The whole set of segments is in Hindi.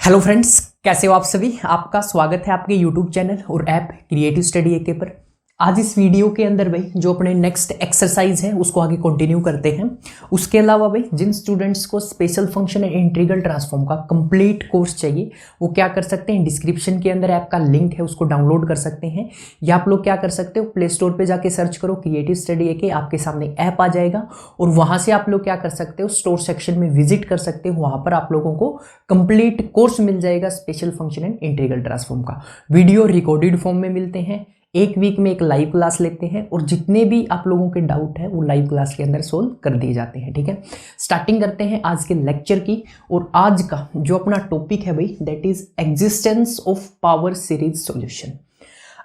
हेलो फ्रेंड्स, कैसे हो आप सभी। आपका स्वागत है आपके यूट्यूब चैनल और ऐप क्रिएटिव स्टडी एके पर। आज इस वीडियो के अंदर भाई जो अपने नेक्स्ट एक्सरसाइज है उसको आगे कंटिन्यू करते हैं। उसके अलावा भाई जिन स्टूडेंट्स को special function and integral transform का कंप्लीट कोर्स चाहिए वो क्या कर सकते हैं, डिस्क्रिप्शन के अंदर ऐप का लिंक है उसको डाउनलोड कर सकते हैं, या आप लोग क्या कर सकते हो प्ले स्टोर पर जाके सर्च करो क्रिएटिव स्टडी एके, आपके सामने ऐप आ जाएगा और वहां से आप लोग क्या कर सकते हो स्टोर सेक्शन में विजिट कर सकते हो। वहां पर आप लोगों को कंप्लीट कोर्स मिल जाएगा special function and integral transform का। वीडियो रिकॉर्डेड फॉर्म में मिलते हैं, एक वीक में एक लाइव क्लास लेते हैं और जितने भी आप लोगों के डाउट है वो लाइव क्लास के अंदर सोल्व कर दिए जाते हैं। ठीक है, स्टार्टिंग करते हैं आज के लेक्चर की। और आज का जो अपना टॉपिक है भाई that is existence of power series solution.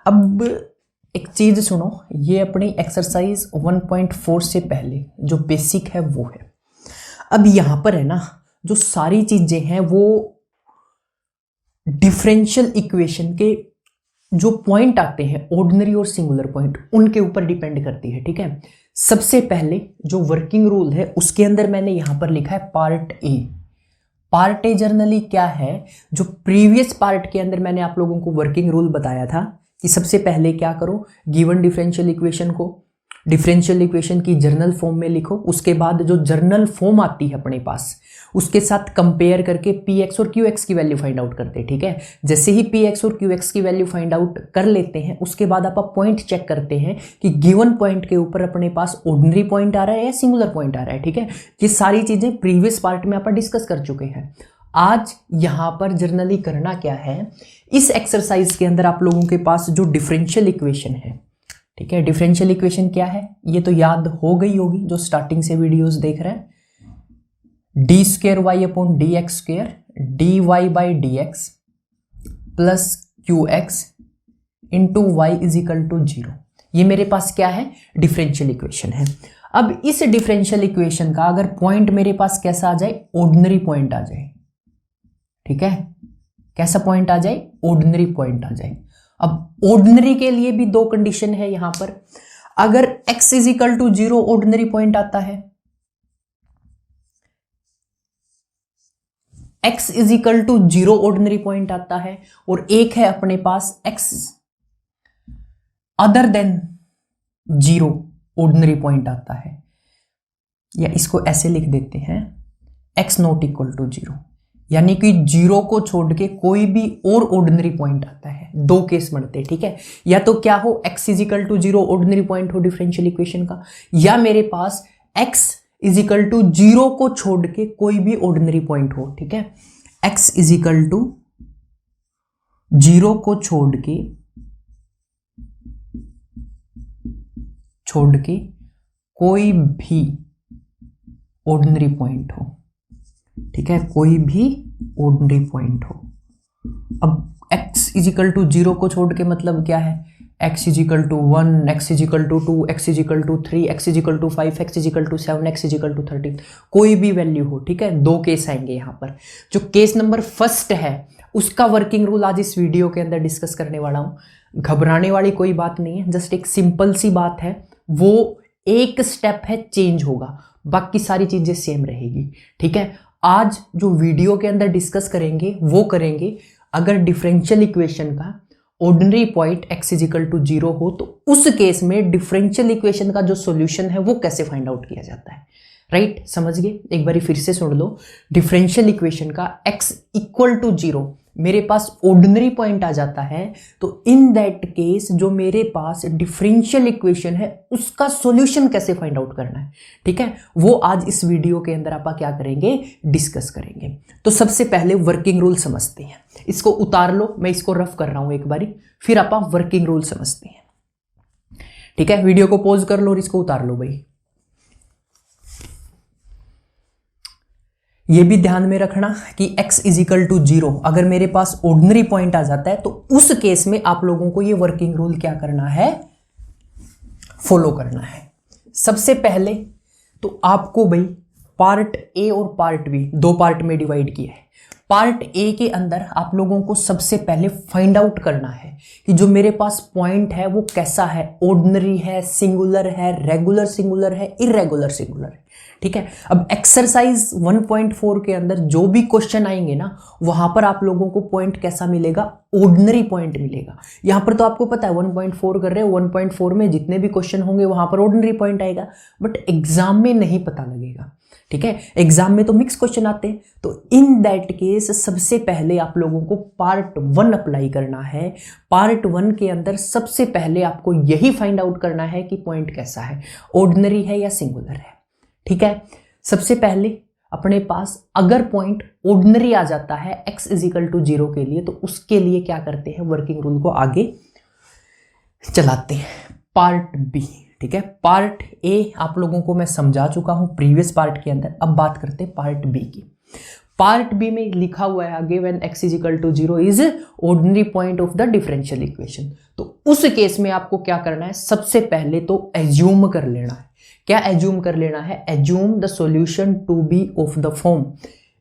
अब एक चीज सुनो, ये अपनी एक्सरसाइज 1.4 से पहले जो बेसिक है वो है। अब यहां पर है ना जो सारी चीजें हैं वो डिफरेंशियल इक्वेशन के जो पॉइंट आते हैं ऑर्डिनरी और सिंगुलर पॉइंट उनके ऊपर डिपेंड करती है। ठीक है, सबसे पहले जो वर्किंग रूल है उसके अंदर मैंने यहां पर लिखा है part A. Part A generally क्या है, जो प्रीवियस पार्ट के अंदर मैंने आप लोगों को वर्किंग रूल बताया था कि सबसे पहले क्या करो, गिवन डिफरेंशियल इक्वेशन को डिफरेंशियल इक्वेशन की जर्नल फॉर्म में लिखो। उसके बाद जो जर्नल फॉर्म आती है अपने पास उसके साथ कंपेयर करके पी एक्स और क्यू एक्स की वैल्यू फाइंड आउट करते हैं। ठीक है, जैसे ही पी एक्स और क्यू एक्स की वैल्यू फाइंड आउट कर लेते हैं उसके बाद आप पॉइंट चेक करते हैं कि गिवन पॉइंट के ऊपर अपने पास ऑर्डिनरी पॉइंट आ रहा है या सिंगुलर पॉइंट आ रहा है। ठीक है, ये सारी चीजें प्रीवियस पार्ट में आप डिस्कस कर चुके हैं। आज यहां पर जर्नली करना क्या है, इस एक्सरसाइज के अंदर आप लोगों के पास जो डिफरेंशियल इक्वेशन है, ठीक है, डिफरेंशियल इक्वेशन क्या है ये तो याद हो गई होगी जो स्टार्टिंग से वीडियोस देख रहे हैं। D square y upon d x square d y by d x plus q x into y is equal to 0। ये मेरे पास क्या है, डिफरेंशियल इक्वेशन है। अब इस डिफरेंशियल इक्वेशन का अगर पॉइंट मेरे पास कैसा आ जाए, ऑर्डिनरी पॉइंट आ जाए। ठीक है, कैसा पॉइंट आ जाए, ऑर्डिनरी पॉइंट आ जाए। अब ऑर्डिनरी के लिए भी दो कंडीशन है यहां पर। अगर x is equal to 0 ordinary point आता है, x is equal to 0 ordinary point आता है, और एक है अपने पास x other than 0 ordinary point आता है, या इसको ऐसे लिख देते हैं x नॉट इक्वल टू 0, यानी कि 0 को छोड़ के कोई भी और ऑर्डिनरी पॉइंट आता है। दो केस बनते हैं। ठीक है, या तो क्या हो x is equal to 0 ordinary point हो डिफरेंशियल इक्वेशन का, या मेरे पास x इज इक्वल टू 0 को छोड़ के कोई भी ऑर्डिनरी पॉइंट हो। ठीक है, x इज इक्वल टू 0 को छोड़ के कोई भी ऑर्डिनरी पॉइंट हो। ठीक है, कोई भी ऑर्डिनरी पॉइंट हो। अब x इज इक्वल टू 0 को छोड़ के मतलब क्या है, x is equal to 1, x is equal to 2, x is equal to 3, x is equal to 5, x is equal to 7, x is equal to 13, कोई भी वैल्यू हो। ठीक है, दो केस आएंगे यहां पर। जो केस नंबर फर्स्ट है उसका वर्किंग रूल आज इस वीडियो के अंदर डिस्कस करने वाला हूं। घबराने वाली कोई बात नहीं है, जस्ट एक सिंपल सी बात है, वो एक स्टेप है चेंज होगा, बाकी सारी चीजें सेम रहेगी। ठीक है, आज जो वीडियो के अंदर डिस्कस करेंगे वो करेंगे अगर डिफरेंशियल इक्वेशन का ordinary point x is equal to 0 हो तो उस केस में डिफरेंशियल इक्वेशन का जो सॉल्यूशन है वो कैसे फाइंड आउट किया जाता है। राइट, समझ गए। एक बार फिर से सुन लो, डिफरेंशियल इक्वेशन का x इक्वल टू 0 मेरे पास ऑर्डिनरी पॉइंट आ जाता है तो इन दैट केस जो मेरे पास डिफरेंशियल इक्वेशन है उसका सॉल्यूशन कैसे फाइंड आउट करना है। ठीक है, वो आज इस वीडियो के अंदर आप क्या करेंगे, डिस्कस करेंगे। तो सबसे पहले वर्किंग रूल समझते हैं, इसको उतार लो, मैं इसको रफ कर रहा हूं एक बारी, फिर आप वर्किंग रूल समझते हैं। ठीक है, वीडियो को पॉज कर लो और इसको उतार लो भाई। ये भी ध्यान में रखना कि x इज इक्वल टू 0 अगर मेरे पास ऑर्डिनरी पॉइंट आ जाता है तो उस केस में आप लोगों को ये वर्किंग रूल क्या करना है, फॉलो करना है। सबसे पहले तो आपको भाई पार्ट ए और पार्ट बी दो पार्ट में डिवाइड किया है। पार्ट ए के अंदर आप लोगों को सबसे पहले फाइंड आउट करना है कि जो मेरे पास पॉइंट है वो कैसा है, ऑर्डिनरी है, सिंगुलर है, रेगुलर सिंगुलर है, इरेगुलर सिंगुलर है। ठीक है। अब एक्सरसाइज 1.4 के अंदर जो भी क्वेश्चन आएंगे ना, वहां पर आप लोगों को पॉइंट कैसा मिलेगा, ऑर्डिनरी पॉइंट मिलेगा। यहां पर तो आपको पता है 1.4 कर रहे हो, 1.4 में जितने भी क्वेश्चन होंगे वहां पर ऑर्डिनरी पॉइंट आएगा, बट एग्जाम में नहीं पता लगेगा, ठीक है। एग्जाम में तो मिक्स क्वेश्चन आते हैं, तो इन दैट केस सबसे पहले आप लोगों को पार्ट 1 अप्लाई करना है। पार्ट 1 के अंदर सबसे पहले आपको यही फाइंड आउट करना है कि पॉइंट कैसा है, ऑर्डिनरी है या सिंगुलर है, ठीक है। सबसे पहले अपने पास अगर पॉइंट ऑर्डिनरी आ जाता है x = 0 के लिए, तो उसके लिए क्या करते हैं, वर्किंग रूल को आगे चलाते हैं। पार्ट बी, ठीक है। पार्ट ए आप लोगों को मैं समझा चुका हूं प्रीवियस पार्ट के अंदर। अब बात करते हैं पार्ट बी की। पार्ट बी में लिखा हुआ है आगे when x = 0 is ordinary point of the differential equation. तो उस केस में आपको क्या करना है, सबसे पहले तो एज्यूम कर लेना है। क्या एज्यूम कर लेना है, assume the solution to be of the form.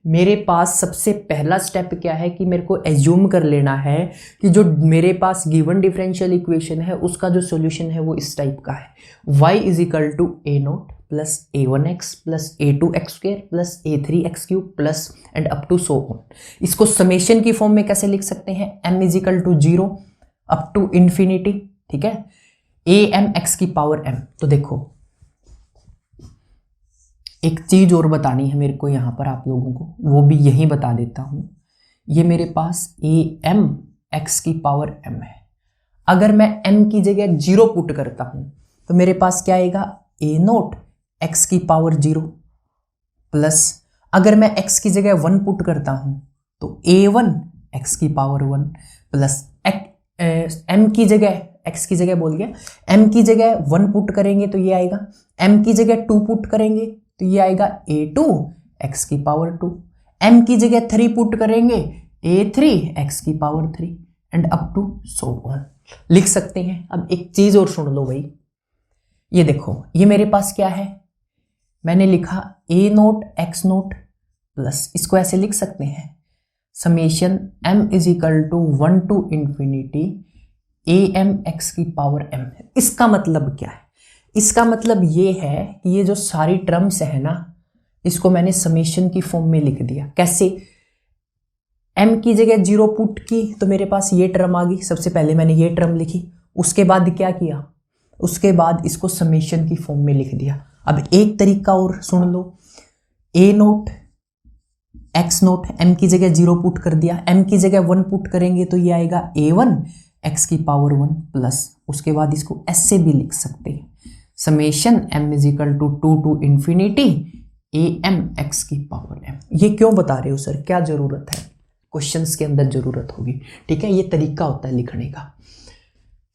मेरे पास सबसे पहला स्टेप क्या है कि मेरे को एज्यूम कर लेना है कि जो मेरे पास गिवन डिफरेंशियल इक्वेशन है उसका जो सॉल्यूशन है वो इस टाइप का है, y = a0 plus a1x plus a2x² plus a3x³ plus and up to so on. इसको समेशन की फॉर्म में कैसे लिख सकते हैं, m = 0 अप टू इंफिनिटी, ठीक है, am(x⁻m). तो देखो एक चीज और बतानी है मेरे को यहां पर आप लोगों को, वो भी यही बता देता हूं। ये मेरे पास am(x⁻m) है। अगर मैं m की जगह 0 पुट करता हूं तो मेरे पास क्या आएगा, a0 x⁻0 प्लस अगर मैं x की जगह 1 पुट करता हूं तो a1 x⁻1 प्लस m की जगह x की जगह बोल गया, m की जगह 1 पुट करेंगे तो ये आएगा, m की जगह 2 पुट करेंगे तो ये आएगा a2 x⁻2, m की जगह 3 पुट करेंगे a3 x⁻3 and up to so on लिख सकते हैं। अब एक चीज और सुन लो भाई, ये देखो ये मेरे पास क्या है, मैंने लिखा a0 x0 प्लस, इसको ऐसे लिख सकते हैं summation m = 1 to infinity am(x⁻m)। इसका मतलब क्या है, इसका मतलब ये है कि ये जो सारी टर्म्स है ना, इसको मैंने समेशन की फॉर्म में लिख दिया। कैसे, m की जगह 0 पुट की तो मेरे पास ये टर्म आ गई, सबसे पहले मैंने ये टर्म लिखी, उसके बाद क्या किया, उसके बाद इसको समेशन की फॉर्म में लिख दिया। अब एक तरीका और सुन लो, a0 x0 m की जगह 0 पुट कर दिया, m की जगह 1 पुट करेंगे तो ये आएगा a1 x⁻1 प्लस, उसके बाद इसको ऐसे भी लिख सकते हैं summation m = 2 to infinity am(x⁻m)। ये क्यों बता रहे हो सर, क्या जरूरत है, क्वेश्चंस के अंदर जरूरत होगी, ठीक है। ये तरीका होता है लिखने का,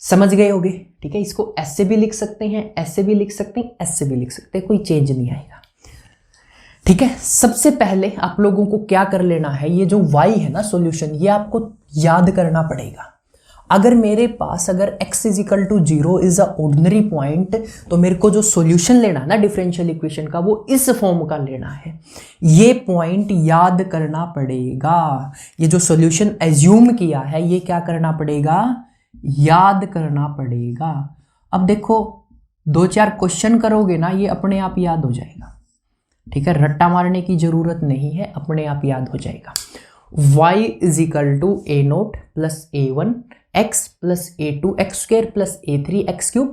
समझ गए होगे, ठीक है। इसको ऐसे भी लिख सकते हैं, ऐसे भी लिख सकते हैं, ऐसे भी लिख सकते हैं, कोई चेंज नहीं आएगा, ठीक है। सबसे पहले आप लोगों को क्या कर लेना है, ये जो y है ना सॉल्यूशन, ये आपको याद करना पड़ेगा। अगर मेरे पास अगर x = 0 is a ordinary point, तो मेरे को जो सॉल्यूशन लेना है ना डिफरेंशियल इक्वेशन का, वो इस फॉर्म का लेना है। ये पॉइंट याद करना पड़ेगा, ये जो सॉल्यूशन एज्यूम किया है ये क्या करना पड़ेगा, याद करना पड़ेगा। अब देखो 2-4 क्वेश्चन करोगे ना, ये अपने आप याद हो जाएगा, ठीक है, रट्टा मारने की जरूरत नहीं है, अपने आप याद हो जाएगा। y = a0 plus a1 x plus a2 x² plus a3 x³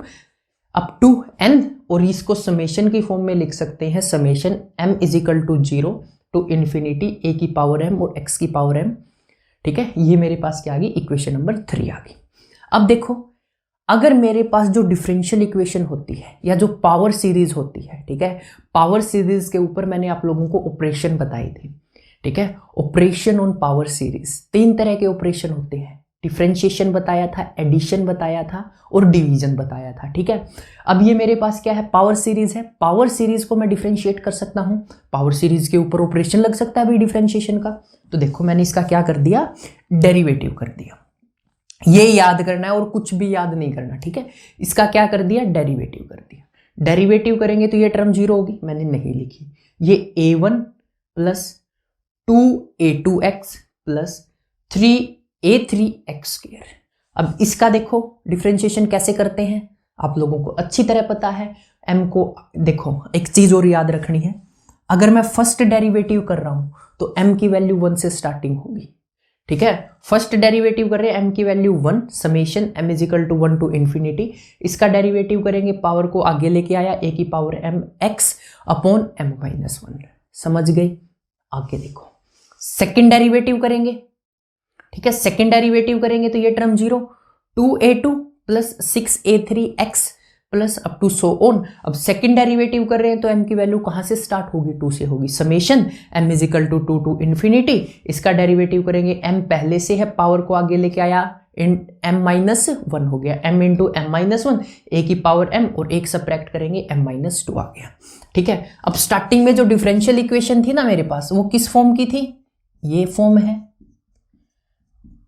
up to n, और इसको समेशन की फॉर्म में लिख सकते हैं summation m = 0 to infinity a⁻m और x⁻m, ठीक है। ये मेरे पास क्या आ गई, इक्वेशन नंबर 3 आ गई। अब देखो अगर मेरे पास जो डिफरेंशियल इक्वेशन होती है या जो पावर सीरीज होती है, ठीक है, पावर सीरीज के ऊपर मैंने आप लोगों को ऑपरेशन बताई थी, ठीक है। ऑपरेशन ऑन पावर सीरीज, 3 तरह के ऑपरेशन होते हैं, डिफरेंशिएशन बताया था, एडिशन बताया था और डिवीजन बताया था, ठीक है। अब ये मेरे पास क्या है, पावर सीरीज है। पावर सीरीज को मैं डिफरेंशिएट कर सकता हूं, पावर सीरीज के ऊपर ऑपरेशन लग सकता है भाई डिफरेंशिएशन का। तो देखो मैंने इसका क्या कर दिया, डेरिवेटिव कर दिया। ये याद करना है और कुछ भी याद नहीं करना, ठीक है। इसका क्या कर दिया, डेरिवेटिव कर दिया। डेरिवेटिव करेंगे तो ये टर्म 0 होगी, मैंने नहीं लिखी। ये a1 plus 2a2x plus 3a3x²। अब इसका देखो डिफरेंशिएशन कैसे करते हैं, आप लोगों को अच्छी तरह पता है। m को देखो, एक चीज और याद रखनी है, अगर मैं फर्स्ट डेरिवेटिव कर रहा हूं तो m की वैल्यू 1 से स्टार्टिंग होगी, ठीक है। फर्स्ट डेरिवेटिव कर रहे हैं, m की value 1, summation m is equal to 1 to infinity. इसका डेरिवेटिव करेंगे, पावर को आगे लेके आया, a की power m x upon m minus 1। समझ गई? आगे देखो, सेकेंड डेरिवेटिव करेंगे, ठीक है। सेकेंड डेरिवेटिव करेंगे तो ये term 0, 2a2 plus 6a3x plus up to so on. अब सेकेंड डेरिवेटिव कर रहे हैं तो m की वैल्यू कहां से स्टार्ट होगी? 2 से होगी। Summation m is equal to 2 to infinity. इसका डेरिवेटिव करेंगे, m पहले से है, पावर को आगे लेके आया, m माइनस 1 हो गया, m into m minus 1, a की पावर m और एक सब्ट्रैक्ट करेंगे, m माइनस 2 आ गया, ठीक है। अब स्टार्टिंग में जो डिफरेंशियल इक्वेशन थी ना मेरे पास, वो किस फॉर्म की थी? ये फॉर्म है,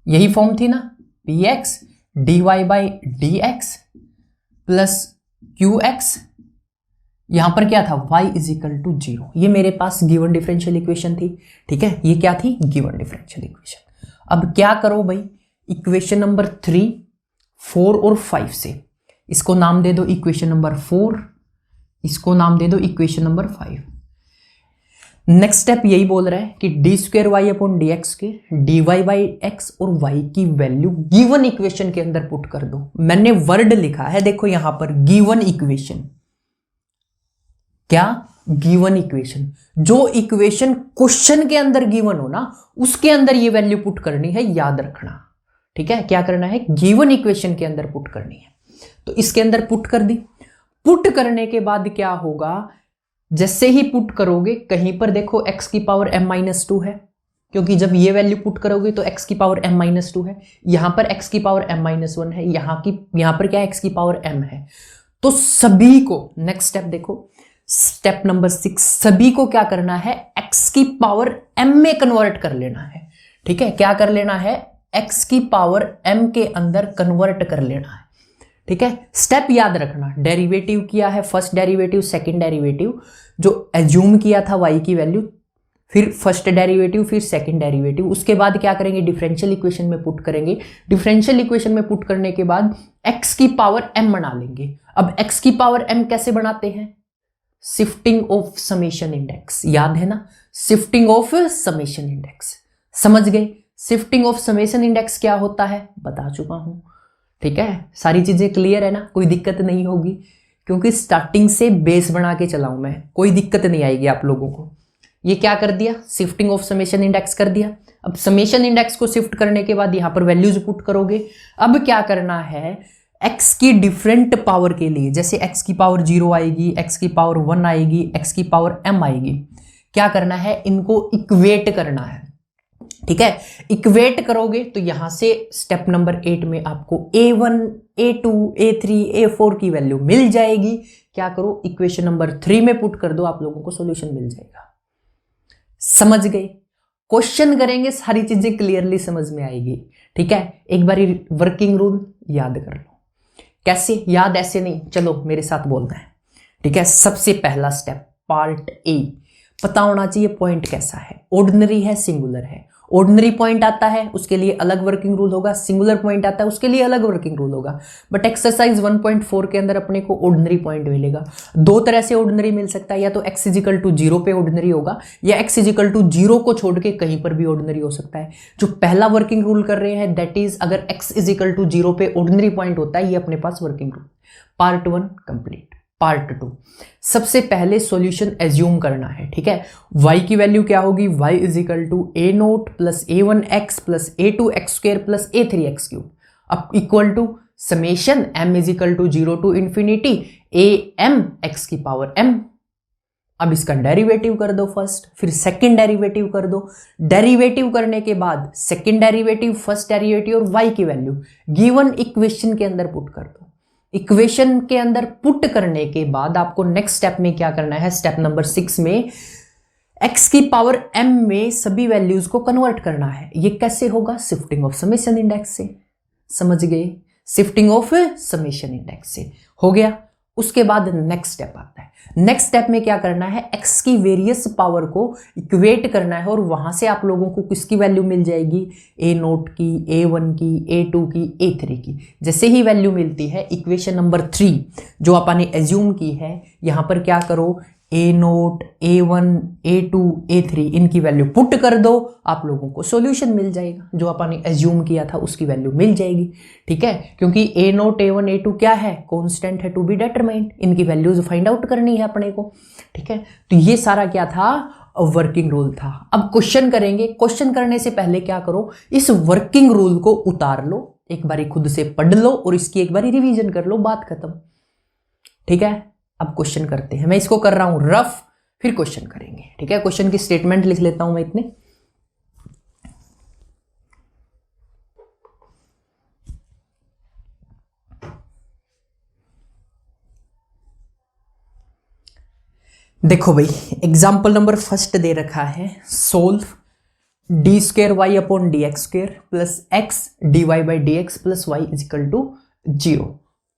यही फॉर्म थी ना, px dy by dx plus qx, यहां पर क्या था? y is equal to 0। ये मेरे पास गिवन डिफरेंशियल इक्वेशन थी, ठीक है। ये क्या थी? Given differential equation. अब क्या करो भाई, इक्वेशन नंबर 3, 4 और 5 से इसको नाम दे दो इक्वेशन नंबर 4, इसको नाम दे दो इक्वेशन नंबर 5। नेक्स्ट स्टेप यही बोल रहा है कि d square y upon d x के डी वाई बाई एक्स और वाई की वैल्यू गिवन इक्वेशन के अंदर पुट कर दो। मैंने वर्ड लिखा है, देखो यहां पर गिवन इक्वेशन। क्या? Given equation. जो इक्वेशन क्वेश्चन के अंदर गिवन हो ना, उसके अंदर ये वैल्यू पुट करनी है, याद रखना, ठीक है। क्या करना है? गिवन इक्वेशन के अंदर पुट करनी है। तो इसके अंदर पुट कर दी। पुट करने के बाद क्या होगा? जैसे ही पुट करोगे, कहीं पर देखो x की पावर m माइनस 2 है, क्योंकि जब ये वैल्यू पुट करोगे तो x की पावर m माइनस 2 है, यहां पर x की पावर m माइनस 1 है, यहां पर क्या है? x की पावर m है। तो सभी को, नेक्स्ट स्टेप देखो, स्टेप नंबर 6, सभी को क्या करना है? x की पावर m में कन्वर्ट कर लेना है, ठीक है। क्या कर लेना है? x की पावर m के अंदर कन्वर्ट कर लेना है, ठीक है। स्टेप याद रखना, डेरिवेटिव किया है, फर्स्ट डेरिवेटिव, सेकंड डेरिवेटिव, जो एज्यूम किया था y की वैल्यू, फिर फर्स्ट डेरिवेटिव, फिर सेकंड डेरिवेटिव, उसके बाद क्या करेंगे? डिफरेंशियल इक्वेशन में पुट करेंगे। डिफरेंशियल इक्वेशन में पुट करने के बाद x की पावर m बना लेंगे। अब x की पावर m कैसे बनाते हैं? शिफ्टिंग ऑफ समेशन इंडेक्स, याद है ना? शिफ्टिंग ऑफ समेशन इंडेक्स, समझ गए? शिफ्टिंग ऑफ समेशन इंडेक्स क्या होता है बता चुका हूं, ठीक है। सारी चीजें क्लियर है ना? कोई दिक्कत नहीं होगी, क्योंकि स्टार्टिंग से बेस बना के चलाऊं मैं, कोई दिक्कत नहीं आएगी आप लोगों को। ये क्या कर दिया? शिफ्टिंग ऑफ समेशन इंडेक्स कर दिया। अब समेशन इंडेक्स को शिफ्ट करने के बाद यहां पर वैल्यूज पुट करोगे। अब क्या करना है? x की डिफरेंट पावर के लिए, जैसे x की पावर 0 आएगी, x की पावर 1 आएगी, x की पावर m आएगी, क्या करना है? इनको इक्वेट करना है, ठीक है। इक्वेट करोगे तो यहां से स्टेप नंबर 8 में आपको a1, a2, a3, a4 की वैल्यू मिल जाएगी। क्या करो? इक्वेशन नंबर 3 में पुट कर दो, आप लोगों को सॉल्यूशन मिल जाएगा। समझ गए? क्वेश्चन करेंगे, सारी चीजें क्लियरली समझ में आएगी, ठीक है। एक बार वर्किंग रूल याद कर लो। कैसे याद? ऐसे नहीं, चलो मेरे साथ बोलना है, ठीक है। सबसे पहला स्टेप, पार्ट ए, पता होना चाहिए पॉइंट कैसा है, ऑर्डिनरी है, सिंगुलर है। ऑर्डिनरी पॉइंट आता है उसके लिए अलग वर्किंग रूल होगा, सिंगुलर पॉइंट आता है उसके लिए अलग वर्किंग रूल होगा। बट एक्सरसाइज 1.4 के अंदर अपने को ऑर्डिनरी पॉइंट मिलेगा। दो तरह से ऑर्डिनरी मिल सकता है, या तो x इजिकल टू 0 पे ऑर्डिनरी होगा, या x इजिकल टू 0 को छोड़ के कहीं पर भी ऑर्डिनरी हो सकता है। जो पहला वर्किंग रूल कर रहे हैं, दैट इज अगर x इजिकल टू 0 पे ऑर्डिनरी पॉइंट होता है, ये अपने पास working rule. Part 1 complete. Part 2, सबसे पहले सॉल्यूशन एज्यूम करना है, ठीक है। y की वैल्यू क्या होगी? y is equal to a nought plus a1x plus a2x square plus a3x cube, अब equal to summation m is equal to 0 to infinity am x की पावर m। अब इसका डेरिवेटिव कर दो फर्स्ट, फिर सेकंड डेरिवेटिव कर दो। डेरिवेटिव करने के बाद सेकंड डेरिवेटिव, फर्स्ट डेरिवेटिव और y की वैल्यू गिवन इक्वेशन के अंदर पुट कर दो। इक्वेशन के अंदर पुट करने के बाद आपको नेक्स्ट स्टेप में क्या करना है? स्टेप नंबर 6 में x की पावर m में सभी वैल्यूज को कन्वर्ट करना है। ये कैसे होगा? शिफ्टिंग ऑफ समेशन इंडेक्स से। समझ गए? शिफ्टिंग ऑफ समेशन इंडेक्स से हो गया। उसके बाद नेक्स्ट स्टेप आता है। नेक्स्ट स्टेप में क्या करना है, x की वेरियस पावर को इक्वेट करना है और वहां से आप लोगों को किसकी वैल्यू मिल जाएगी, a0 की, a1 की, a2 की, a3 की। जैसे ही वैल्यू मिलती है इक्वेशन नंबर 3 जो अपन ने एज्यूम की है, यहां पर क्या करो, a0, a1, a2, a3 इनकी वैल्यू पुट कर दो, आप लोगों को सॉल्यूशन मिल जाएगा। जो अपन ने एज्यूम किया था उसकी वैल्यू मिल जाएगी। ठीक है, क्योंकि a0, a1, a2 क्या है, कांस्टेंट है, टू बी डिटरमाइंड। इनकी वैल्यूज फाइंड आउट करनी है अपने को। ठीक है, तो ये सारा क्या था, वर्किंग रूल था। अब क्वेश्चन करेंगे। क्वेश्चन करने से पहले क्या करो, इस वर्किंग रूल को उतार लो, एक बारी खुद से पढ़ लो और इसकी एक बारी रिवीजन कर लो, बात खत्म। ठीक है, अब क्वेश्चन करते हैं। मैं इसको कर रहा हूं रफ, फिर क्वेश्चन करेंगे। ठीक है, क्वेश्चन की स्टेटमेंट लिख लेता हूं मैं इतने। देखो भाई, एग्जाम्पल नंबर फर्स्ट दे रखा है, solve d square y upon d x square plus x d y by d x plus y is equal to 0,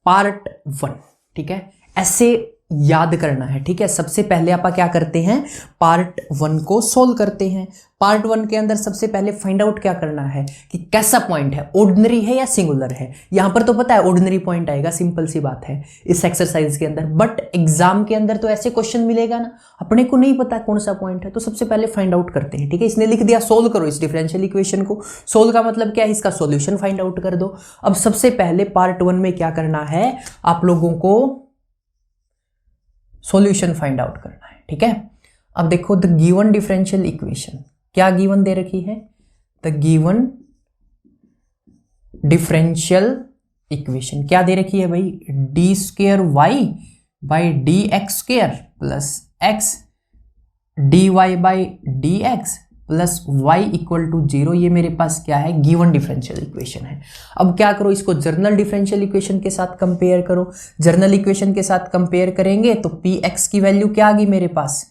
part 1। ठीक है, ऐसे याद करना है। ठीक है, सबसे पहले आप क्या करते हैं, पार्ट 1 को सोल्व करते हैं। पार्ट 1 के अंदर सबसे पहले फाइंड आउट क्या करना है कि कैसा पॉइंट है, ऑर्डिनरी है या सिंगुलर है। यहां पर तो पता है ऑर्डिनरी पॉइंट आएगा, सिंपल सी बात है इस एक्सरसाइज के अंदर। बट एग्जाम के अंदर तो ऐसे क्वेश्चन मिलेगा ना, अपने को नहीं पता कौन सा पॉइंट है, तो सबसे पहले फाइंड आउट करते हैं। ठीक है, इसने लिख दिया सोल्व करो इस डिफरेंशियल इक्वेशन को। सोल्व का मतलब क्या है, इसका सॉल्यूशन फाइंड आउट कर दो। अब सबसे पहले पार्ट 1 में क्या करना है, आप लोगों को सॉल्यूशन फाइंड आउट करना है। ठीक है, अब देखो द गिवन डिफरेंशियल इक्वेशन, क्या गिवन दे रखी है, द गिवन डिफरेंशियल इक्वेशन क्या दे रखी है भाई, d square y by d x square plus x d y by d x plus y equal to 0। ये मेरे पास क्या है, गिवन डिफरेंशियल इक्वेशन है। अब क्या करो, इसको जर्नल डिफरेंशियल इक्वेशन के साथ कंपेयर करो। जर्नल इक्वेशन के साथ कंपेयर करेंगे तो पी एक्स की वैल्यू क्या आ गई मेरे पास,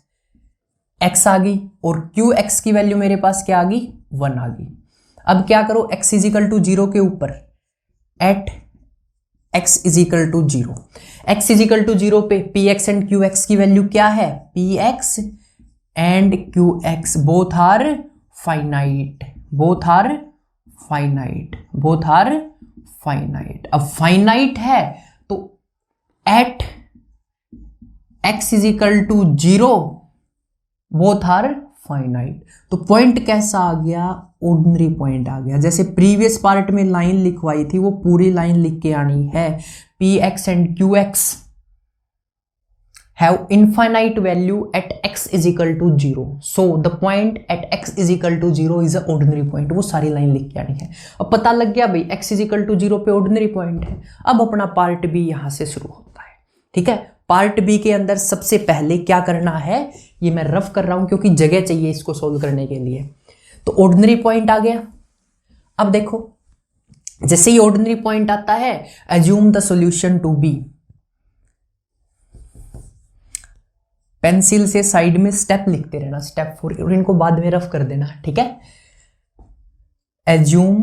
x आ गई, और क्यू एक्स की वैल्यू मेरे पास क्या आ गई, 1 आ गई। अब क्या करो, x इज इक्वल टू 0 के ऊपर at x is equal to 0, x is equal to 0 पे p x and q x की वैल्यू क्या है, p x and qx both are finite, both are finite, both are finite। अब finite है तो at x is equal to 0 both are finite। तो पॉइंट कैसा आ गया, ऑर्डिनरी पॉइंट आ गया। जैसे प्रीवियस पार्ट में लाइन लिखवाई थी वो पूरी लाइन लिख के आनी है, px and qx have infinite value at x is equal to 0, so the point at x is equal to 0 is a ordinary point। वो सारी लाइन लिख के आनी है। अब पता लग गया भाई x is equal to 0 पे ऑर्डिनरी पॉइंट है। अब अपना पार्ट बी यहां से शुरू होता है। ठीक है, पार्ट बी के अंदर सबसे पहले क्या करना है, ये मैं रफ कर रहा हूं क्योंकि जगह चाहिए इसको सोल्व करने के लिए। तो ऑर्डिनरी पॉइंट आ गया। अब देखो जैसे ही ऑर्डिनरी पॉइंट आता है, assume the solution to be, pencil से साइड में स्टेप लिखते रहना, स्टेप 4, और इनको बाद में रफ कर देना। ठीक है, assume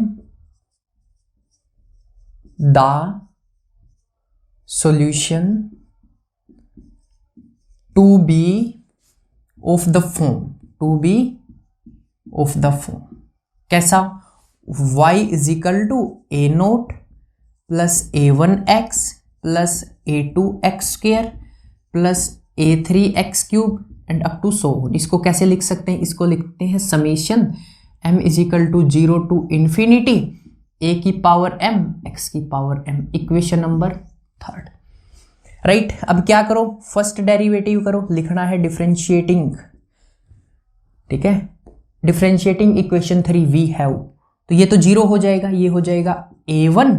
the solution to be of the form, to be of the form कैसा, y is equal to a0 plus a1x plus a2x square plus a3x cube and up to so on. इसको कैसे लिख सकते हैं, इसको लिखते हैं summation m is equal to 0 to infinity a की पावर m x की power m, equation number 3। Right, अब क्या करो, फर्स्ट डेरिवेटिव करो, लिखना है डिफरेंशिएटिंग। ठीक है, डिफरेंशिएटिंग इक्वेशन 3 वी हैव, तो ये तो 0 हो जाएगा, ये हो जाएगा a1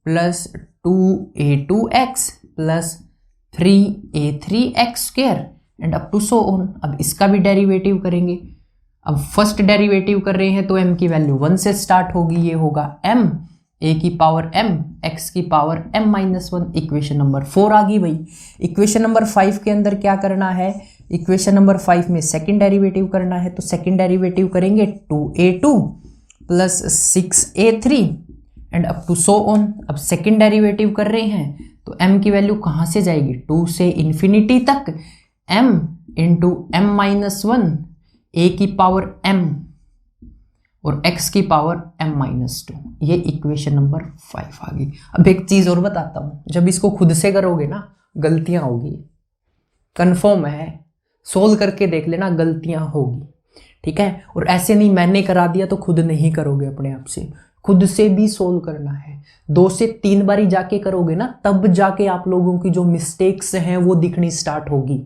plus 2a2x plus 3a3x square and up to so on. अब इसका भी डेरिवेटिव करेंगे। अब फर्स्ट डेरिवेटिव कर रहे हैं तो m की वैल्यू 1 से स्टार्ट होगी, ये होगा m a की पावर m x की पावर m-1, इक्वेशन नंबर 4 आ गई भाई। इक्वेशन नंबर 5 के अंदर क्या करना है, इक्वेशन नंबर 5 में सेकंड डेरिवेटिव करना है, तो सेकंड डेरिवेटिव करेंगे 2a2 plus 6a3 and up to so on. अब सेकंड डेरिवेटिव कर रहे हैं तो m की वैल्यू कहां से जाएगी, 2 से इन्फिनिटी तक, m into m minus 1 a की पावर m और x की पावर m माइनस 2। ये इक्वेशन नंबर 5 आ गई। अब एक चीज और बताता हूं, जब इसको खुद से करोगे ना गलतियां होगी, कंफर्म है, सोल्व करके देख लेना, गलतियां होगी, ठीक है। और ऐसे नहीं मैंने करा दिया तो खुद नहीं करोगे, अपने आप से खुद से भी सोल्व करना है। 2 से 3 बारी जाके करोगे ना, तब जाके आप लोगों की जो मिस्टेक्स हैं वो दिखनी स्टार्ट होगी,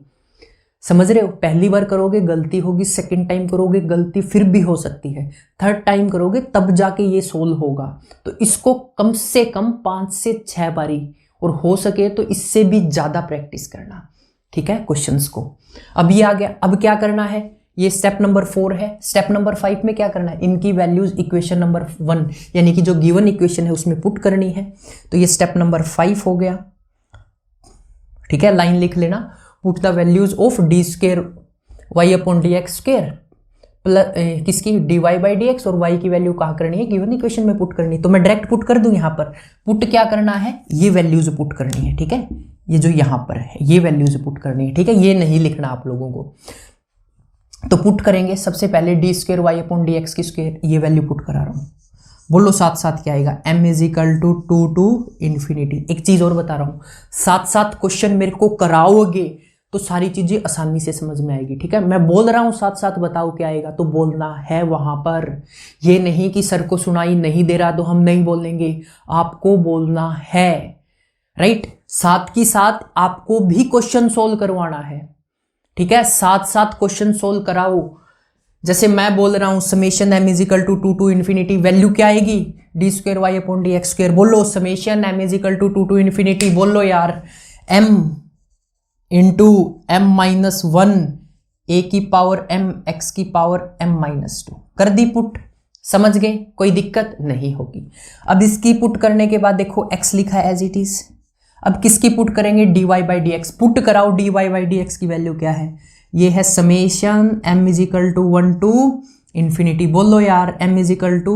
समझ रहे हो। पहली बार करोगे गलती होगी, सेकंड टाइम करोगे गलती फिर भी हो सकती है, थर्ड टाइम करोगे तब जाके ये सोल्व होगा। तो इसको कम से कम 5 से 6 बारी, और हो सके तो इससे भी ज्यादा प्रैक्टिस करना, ठीक है, क्वेश्चंस को। अब ये आ गया, अब क्या करना है, ये स्टेप नंबर 4 है। स्टेप नंबर 5 में क्या करना है, इनकी वैल्यूज इक्वेशन नंबर 1 यानी कि जो गिवन इक्वेशन है उसमें पुट करनी है। तो ये स्टेप नंबर 5 हो गया, ठीक है। लाइन लिख लेना, put the values of d square y upon d x square plus किसकी, d y by d x, और वाई की वैल्यू कहाँ करनी है, गिवन इक्वेशन में पुट करनी है। तो मैं डायरेक्ट पुट कर दूं, यहाँ पर पुट क्या करना है, ये वैल्यूज पुट करनी है, ठीक है। ये जो यहाँ पर है ये वैल्यूज पुट करनी है, ठीक है, ये नहीं लिखना आप लोगों को। तो पुट करेंगे सबसे पहले d square y upon d x की स्क्वायर, ये वैल्यू पुट करा रहा हूँ, बोलो साथ साथ क्या आएगा, m is equal to 2 to infinity. एक चीज और बता रहा हूँ, साथ साथ क्वेश्चन मेरे को कराओगे तो सारी चीजें आसानी से समझ में आएगी, ठीक है। मैं बोल रहा हूं साथ साथ बताओ क्या आएगा, तो बोलना है वहां पर। ये नहीं कि सर को सुनाई नहीं दे रहा तो हम नहीं बोलेंगे, आपको बोलना है, राइट। साथ की साथ आपको भी क्वेश्चन सोल्व करवाना है, ठीक है, साथ साथ क्वेश्चन सोल्व कराओ। जैसे मैं बोल रहा हूं summation m is equal to 2 to infinity, value क्या आएगी, d square y upon d x square, बोलो summation m is equal to 2 to infinity, बोलो यार, m into m minus 1 a की पावर m x की पावर m माइनस 2, कर दी पुट, समझ गए, कोई दिक्कत नहीं होगी। अब इसकी पुट करने के बाद देखो x लिखा है एज इट इज, अब किसकी पुट करेंगे, dy by d x, put कराओ dy बाई डी एक्स की वैल्यू क्या है, ये है summation m is equal to 1 to infinity, बोलो यार m is equal to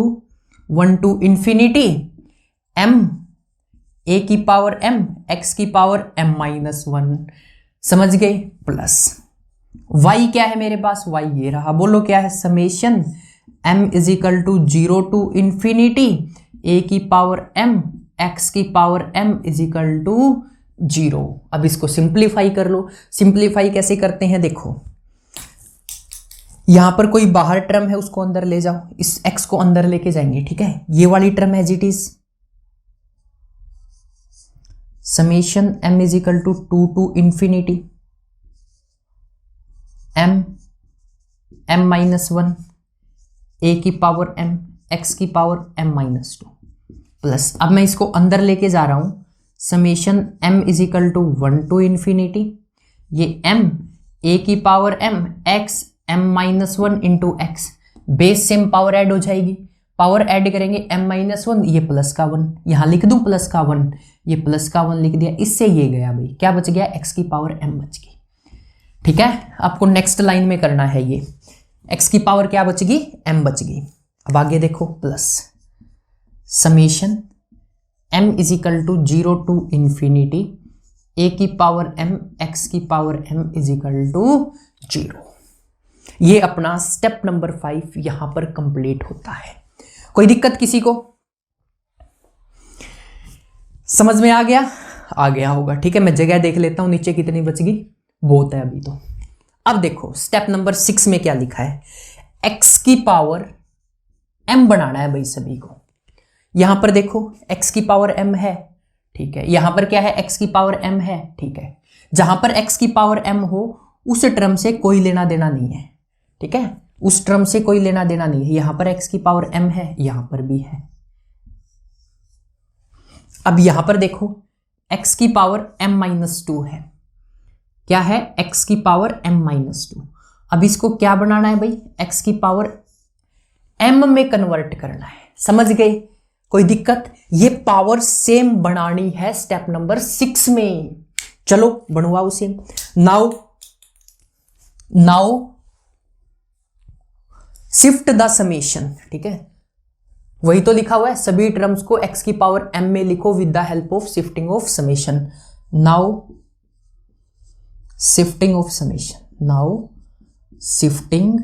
1 to infinity m a की पावर m x की पावर m माइनस 1, समझ गए, प्लस y क्या है मेरे पास, y ये रहा, बोलो क्या है, summation m is equal to 0 to infinity a की पावर m x की power m is equal to 0। अब इसको सिंप्लीफाई कर लो, सिंप्लीफाई कैसे करते हैं देखो, यहां पर कोई बाहर टर्म है उसको अंदर ले जाओ, इस x को अंदर लेके जाएंगे, ठीक है, ये वाली term as it is summation m is equal to 2 to infinity m minus 1 a की पावर m x की पावर m माइनस 2, प्लस अब मैं इसको अंदर लेके जा रहा हूं, summation m is equal to 1 to infinity, ये m a की power m x m minus 1 into x, base same power add हो जाएगी, पावर ऐड करेंगे m माइनस 1, ये प्लस का 1, यहां लिख दूं प्लस का 1, ये प्लस का 1 लिख दिया, इससे ये गया भाई, क्या बच गया, x की पावर m बच गई, ठीक है। आपको नेक्स्ट लाइन में करना है, ये x की पावर क्या बच गई, m बच गई। अब आगे देखो, plus summation m is equal to 0 to infinity a की पावर m x की power m is equal to 0। ये अपना स्टेप नंबर 5 यहां पर कंप्लीट होता है। कोई दिक्कत किसी को, समझ में आ गया होगा, ठीक है। मैं जगह देख लेता हूं नीचे कितनी बच गई, बहुत है अभी तो। अब देखो स्टेप नंबर 6 में क्या लिखा है, x की पावर m बनाना है भाई सभी को। यहां पर देखो x की पावर m है, ठीक है, यहां पर क्या है, x की पावर m है, ठीक है। जहां पर x की पावर m हो उस टर्म से कोई लेना देना नहीं है, ठीक है, उस टर्म से कोई लेना देना नहीं है। यहां पर x की पावर m है, यहां पर भी है। अब यहां पर देखो x की पावर m माइनस 2 है, क्या है, x की पावर m माइनस 2। अब इसको क्या बनाना है भाई, x की पावर m में कन्वर्ट करना है, समझ गए, कोई दिक्कत, ये पावर सेम बनानी है स्टेप नंबर 6 में। चलो बनवाओ same. Now shift the summation, ठीक है, वही तो लिखा हुआ है, सभी टर्म्स को x की पावर m में लिखो with the help of shifting of summation. Now shifting of summation, now shifting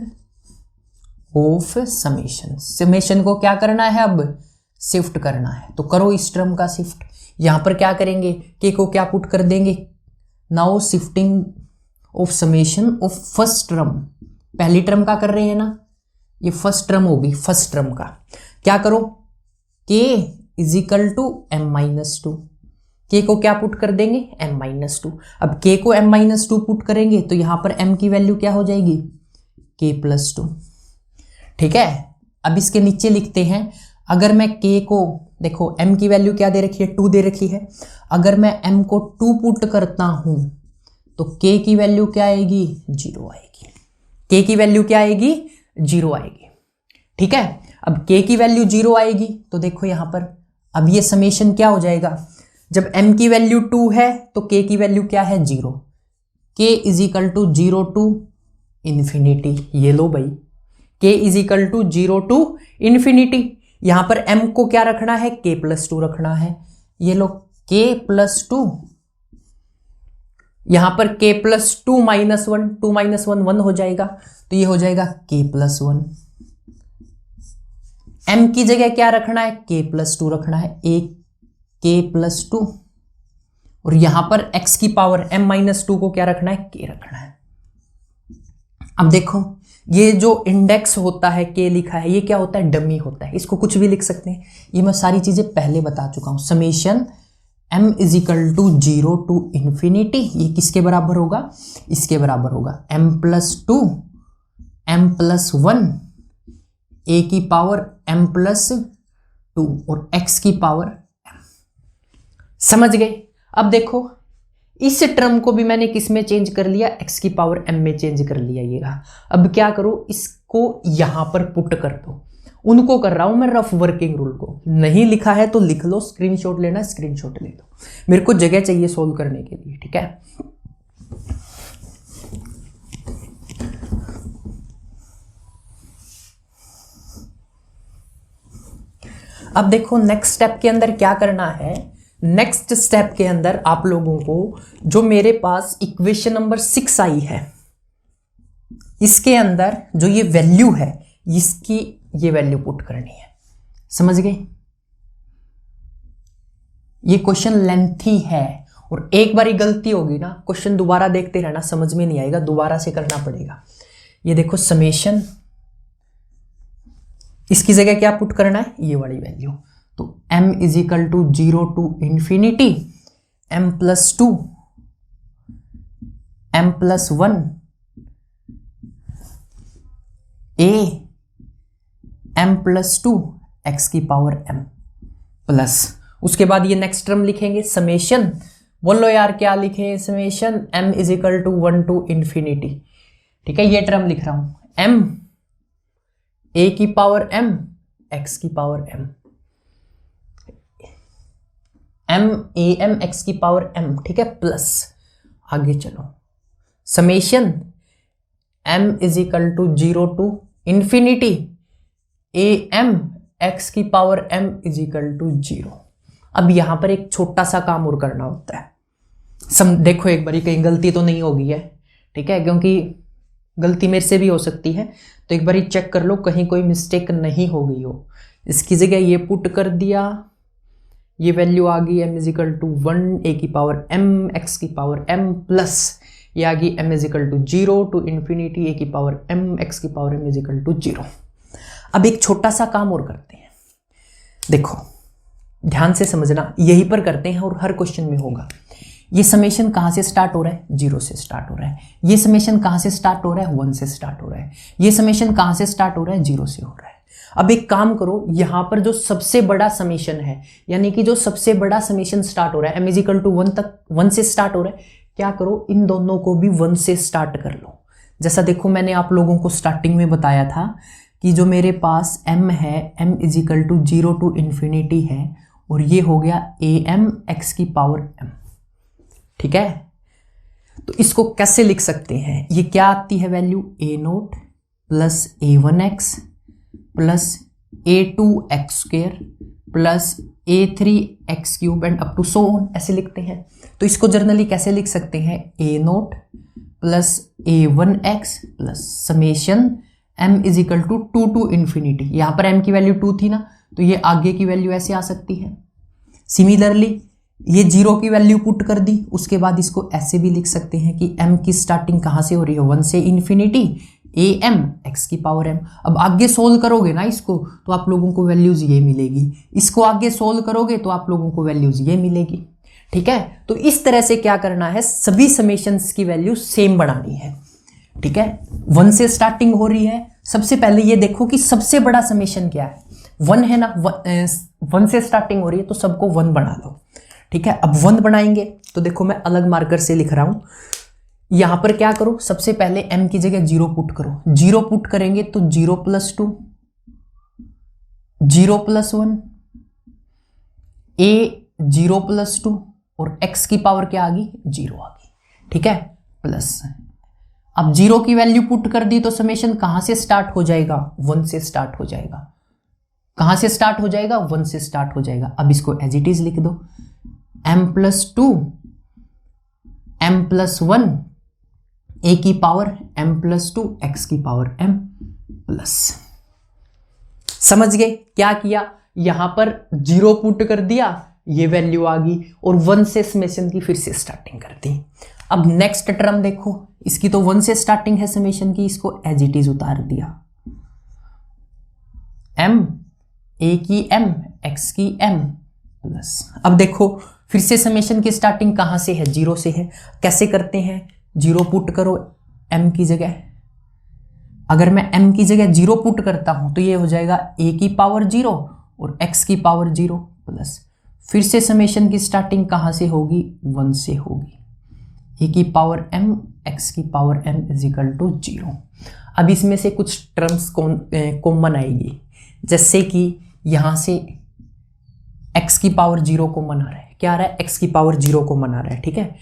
of summation, summation को क्या करना है, अब शिफ्ट करना है। तो करो इस टर्म का शिफ्ट। यहां पर क्या करेंगे, के को क्या पुट कर देंगे, now shifting of summation of first term, पहली टर्म का कर रहे हैं ना, ये फर्स्ट टर्म होगी, फर्स्ट टर्म का क्या करो, k is equal to m minus two, k को क्या पुट कर देंगे, m माइनस टू। अब k को m माइनस टू पुट करेंगे तो यहां पर m की वैल्यू क्या हो जाएगी, k प्लस टू। ठीक है, अब इसके नीचे लिखते हैं, अगर मैं k को, देखो m की वैल्यू क्या दे रखी है, 2 दे रखी है, अगर मैं m को 2 पुट करता हूं तो k की वैल्यू क्या आएगी, 0 आएगी। k की वैल्यू क्या आएगी, 0 आएगी। ठीक है, अब k की वैल्यू 0 आएगी तो देखो यहां पर अब ये समेशन क्या हो जाएगा, जब m की वैल्यू 2 है तो k की वैल्यू क्या है, 0। k is equal to 0 to infinity, ये लो भाई, k is equal to 0 to infinity. यहां पर m को क्या रखना है, k प्लस 2 रखना है, ये लो k प्लस 2, यहां पर k प्लस 2 माइनस 1, 2 माइनस 1 1 हो जाएगा, तो ये हो जाएगा k प्लस 1। m की जगह क्या रखना है, k प्लस 2 रखना है, एक k प्लस 2, और यहां पर x की पावर m माइनस 2 को क्या रखना है, k रखना है। अब देखो ये जो इंडेक्स होता है k लिखा है, ये क्या होता है, डमी होता है, इसको कुछ भी लिख सकते हैं, ये मैं सारी चीजें पहले बता चुका हूं। Summation m is equal to 0 to infinity, ये किसके बराबर होगा, इसके बराबर होगा m plus 2 m plus 1 a की पावर m प्लस 2 और x की पावर m। समझ गए। अब देखो इस टर्म को भी मैंने किस में चेंज कर लिया, x की पावर m में चेंज कर लिया। ये रहा। अब क्या करो, इसको यहां पर पुट कर दो। उनको कर रहा हूं मैं रफ वर्किंग रूल को, नहीं लिखा है तो लिख लो, स्क्रीनशॉट लेना स्क्रीनशॉट ले लो, मेरे को जगह चाहिए सोल्व करने के लिए। ठीक है, अब देखो नेक्स्ट स्टेप के अंदर क्या करना है। नेक्स्ट स्टेप के अंदर आप लोगों को जो मेरे पास इक्वेशन नंबर 6 आई है, इसके अंदर जो ये वैल्यू है, इसकी ये वैल्यू पुट करनी है। समझ गए। ये क्वेश्चन लेंथी है और एक बार गलती होगी ना, क्वेश्चन दोबारा देखते रहना, समझ में नहीं आएगा, दोबारा से करना पड़ेगा। ये देखो समेशन, इसकी जगह क्या पुट करना है, ये वाली वैल्यू। तो m is equal to 0 to infinity m plus 2 m plus 1 a m plus 2 x की पावर m प्लस, उसके बाद ये नेक्स्ट टर्म लिखेंगे समेशन, बोलो यार क्या लिखें, summation m is equal to 1 to infinity. ठीक है, ये टर्म लिख रहा हूं, m a की पावर m x की power m, m a m x की पावर m। ठीक है, प्लस आगे चलो, summation m is equal to 0 to infinity a m x की power m is equal to 0। अब यहां पर एक छोटा सा काम और करना होता है। देखो एक बारी कहीं गलती तो नहीं होगी है, ठीक है, क्योंकि गलती मेरे से भी हो सकती है, तो एक बारी चेक कर लो कहीं कोई मिस्टेक नहीं हो गई हो। इसकी जगह ये पुट कर दिया, ये वैल्यू आ गई m is equal to 1 a की पावर m x की पावर m प्लस ये आ गई m is equal to 0 to infinity a की पावर m x की power m is equal to 0। अब एक छोटा सा काम और करते हैं, देखो ध्यान से समझना, यहीं पर करते हैं और हर क्वेश्चन में होगा। ये समेशन कहां से स्टार्ट हो रहा है, 0 से स्टार्ट हो रहा है। ये समेशन कहां से स्टार्ट हो रहा है, 1 से स्टार्ट हो रहा है। ये समेशन कहां से स्टार्ट हो रहा है, 0 से हो रहा है। अब एक काम करो, यहां पर जो सबसे बड़ा समेशन है, यानी कि जो सबसे बड़ा समेशन स्टार्ट हो रहा है m इज इक्वल टू 1 तक, 1 से स्टार्ट हो रहा है, क्या करो इन दोनों को भी 1 से स्टार्ट कर लो। जैसा देखो मैंने आप लोगों को स्टार्टिंग में बताया था कि जो मेरे पास m है, m is equal to 0 to infinity है, और ये हो गया am x की पावर m। ठीक है, तो इसको कैसे लिख सकते हैं, ये क्या आती है value, a0 plus a1x plus a2x² plus a3x³ and up to so on, ऐसे लिखते हैं। तो इसको जर्नली कैसे लिख सकते हैं, a0 plus a1x plus summation m is equal to 2 to infinity. यहां पर m की वैल्यू 2 थी ना, तो ये आगे की वैल्यू ऐसे आ सकती है। सिमिलरली ये 0 की वैल्यू पुट कर दी, उसके बाद इसको ऐसे भी लिख सकते हैं कि m की स्टार्टिंग कहां से हो रही है, 1 से इन्फिनिटी am x की पावर m। अब आगे सोल्व करोगे ना इसको तो आप लोगों को वैल्यूज ये मिलेगी, इसको आगे सोल्व करोगे तो आप लोगों को वैल्यूज ये मिलेगी। ठीक है, तो इस तरह से क्या करना है, सभी समेशंस की वैल्यू सेम बनानी है। ठीक है, 1 से स्टार्टिंग हो रही है। सबसे पहले ये देखो कि सबसे बड़ा समेशन क्या है, 1 है ना, 1 से स्टार्टिंग हो रही है तो सबको 1 बना लो। ठीक है, अब 1 बनाएंगे तो देखो मैं अलग मार्कर से लिख रहा हूं। यहां पर क्या करो, सबसे पहले m की जगह 0 पुट करो। 0 पुट करेंगे तो 0 + 2, 0 + 1, a 0 + 2 और x की पावर क्या आ गई, 0 आ गई। ठीक है, प्लस अब 0 की वैल्यू पुट कर दी तो समेशन कहां से स्टार्ट हो जाएगा, 1 से स्टार्ट हो जाएगा। कहां से स्टार्ट हो जाएगा, 1 से स्टार्ट हो जाएगा। अब इसको एज इट इज लिख दो, m + 2 m + 1 a की पावर m + 2 x की पावर m प्लस। समझ गए क्या किया, यहां पर 0 पुट कर दिया, ये वैल्यू आ गई और 1 से समेशन की फिर से स्टार्टिंग कर दी। अब नेक्स्ट टर्म देखो, इसकी तो 1 से स्टार्टिंग है समेशन की, इसको एज इट इज उतार दिया, m a की m x की m प्लस। अब देखो फिर से समेशन की स्टार्टिंग कहां से है, 0 से है। कैसे करते हैं, 0 पुट करो m की जगह। अगर मैं m की जगह 0 पुट करता हूं तो ये हो जाएगा a की पावर 0 और x की पावर 0 प्लस। फिर से समेशन की स्टार्टिंग कहां से होगी, 1 से होगी। a की पावर m x की power m is equal to 0। अब इसमें से कुछ टर्म्स कॉमन आएगी, जैसे कि यहां से x की पावर 0 कॉमन आ रहा है। क्या आ रहा है, x की पावर 0 कॉमन आ रहा है। ठीक है,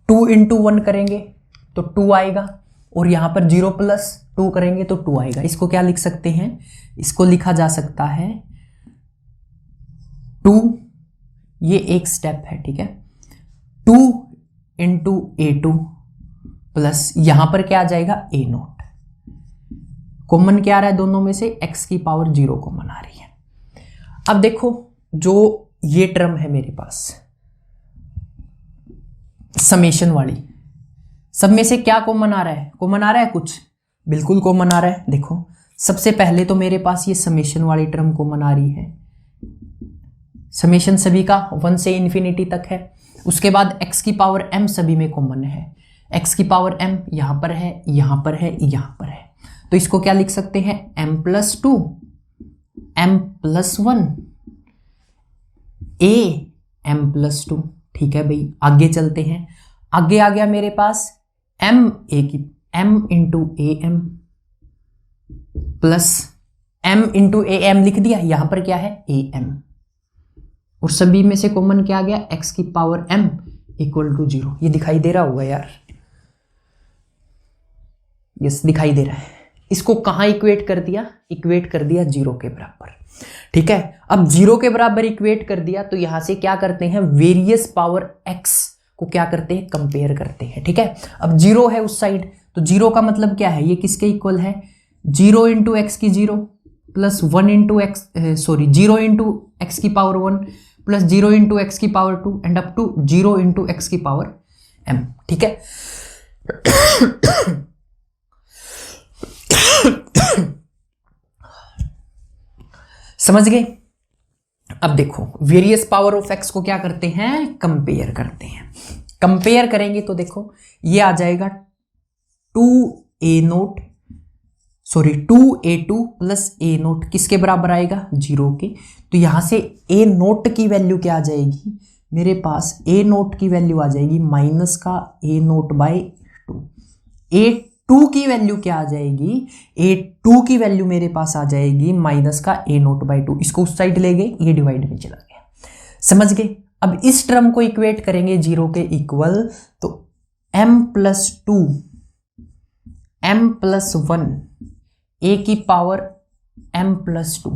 2 × 1 करेंगे तो 2 आएगा और यहां पर 0 + 2 करेंगे तो 2 आएगा। इसको क्या लिख सकते हैं, इसको लिखा जा सकता है 2, ये एक स्टेप है। ठीक है, 2 × a2 प्लस यहां पर क्या आ जाएगा, a0। कॉमन क्या आ रहा है दोनों में से, x की पावर 0 कॉमन आ रही है। अब देखो जो ये टर्म है मेरे पास समेशन वाली, सब में से क्या कॉमन आ रहा है, कॉमन आ रहा है कुछ, बिल्कुल कॉमन आ रहा है। देखो सबसे पहले तो मेरे पास ये समेशन वाली टर्म कॉमन आ रही है, समेशन सभी का 1 से इन्फिनिटी तक है। उसके बाद x की पावर m सभी में कॉमन है, x की पावर m यहां पर है, यहां पर है, यहां पर है। तो इसको क्या लिख सकते हैं, m + 2 m + 1 a m + 2। ठीक है भाई, आगे चलते हैं। आगे आ गया मेरे पास m × am plus m × am लिख दिया, यहां पर क्या है, am और सभी में से कॉमन क्या आ गया, x की पावर m = 0। ये दिखाई दे रहा होगा यार, यस दिखाई दे रहा है। इसको कहां इक्वेट कर दिया, इक्वेट कर दिया 0 के बराबर। ठीक है, अब 0 के बराबर इक्वेट कर दिया तो यहां से क्या करते हैं, वेरियस पावर x को क्या करते हैं, कंपेयर करते हैं। ठीक है, अब 0 है उस साइड तो 0 का मतलब क्या है, ये किसके इक्वल है, 0 × x की 0 प्लस 1 × x 0 × x की पावर 1 प्लस 0 × x की power 2 and up to 0 × x की पावर m। ठीक है, समझ गए। अब देखो वेरियस पावर ऑफ x को क्या करते हैं, कंपेयर करते हैं। कंपेयर करेंगे तो देखो ये आ जाएगा 2a2 प्लस a0 किसके बराबर आएगा, 0 के। तो यहां से a0 की वैल्यू क्या आ जाएगी, मेरे पास a0 की वैल्यू आ जाएगी माइनस का a0/2। a2 की वैल्यू क्या आ जाएगी, a2 की वैल्यू मेरे पास आ जाएगी माइनस का a0/2। इसको उस साइड ले गए, ये डिवाइड में चला गया। समझ गए। अब इस टर्म को इक्वेट करेंगे 0 के इक्वल, तो m + 2 m + 1 a की पावर m + 2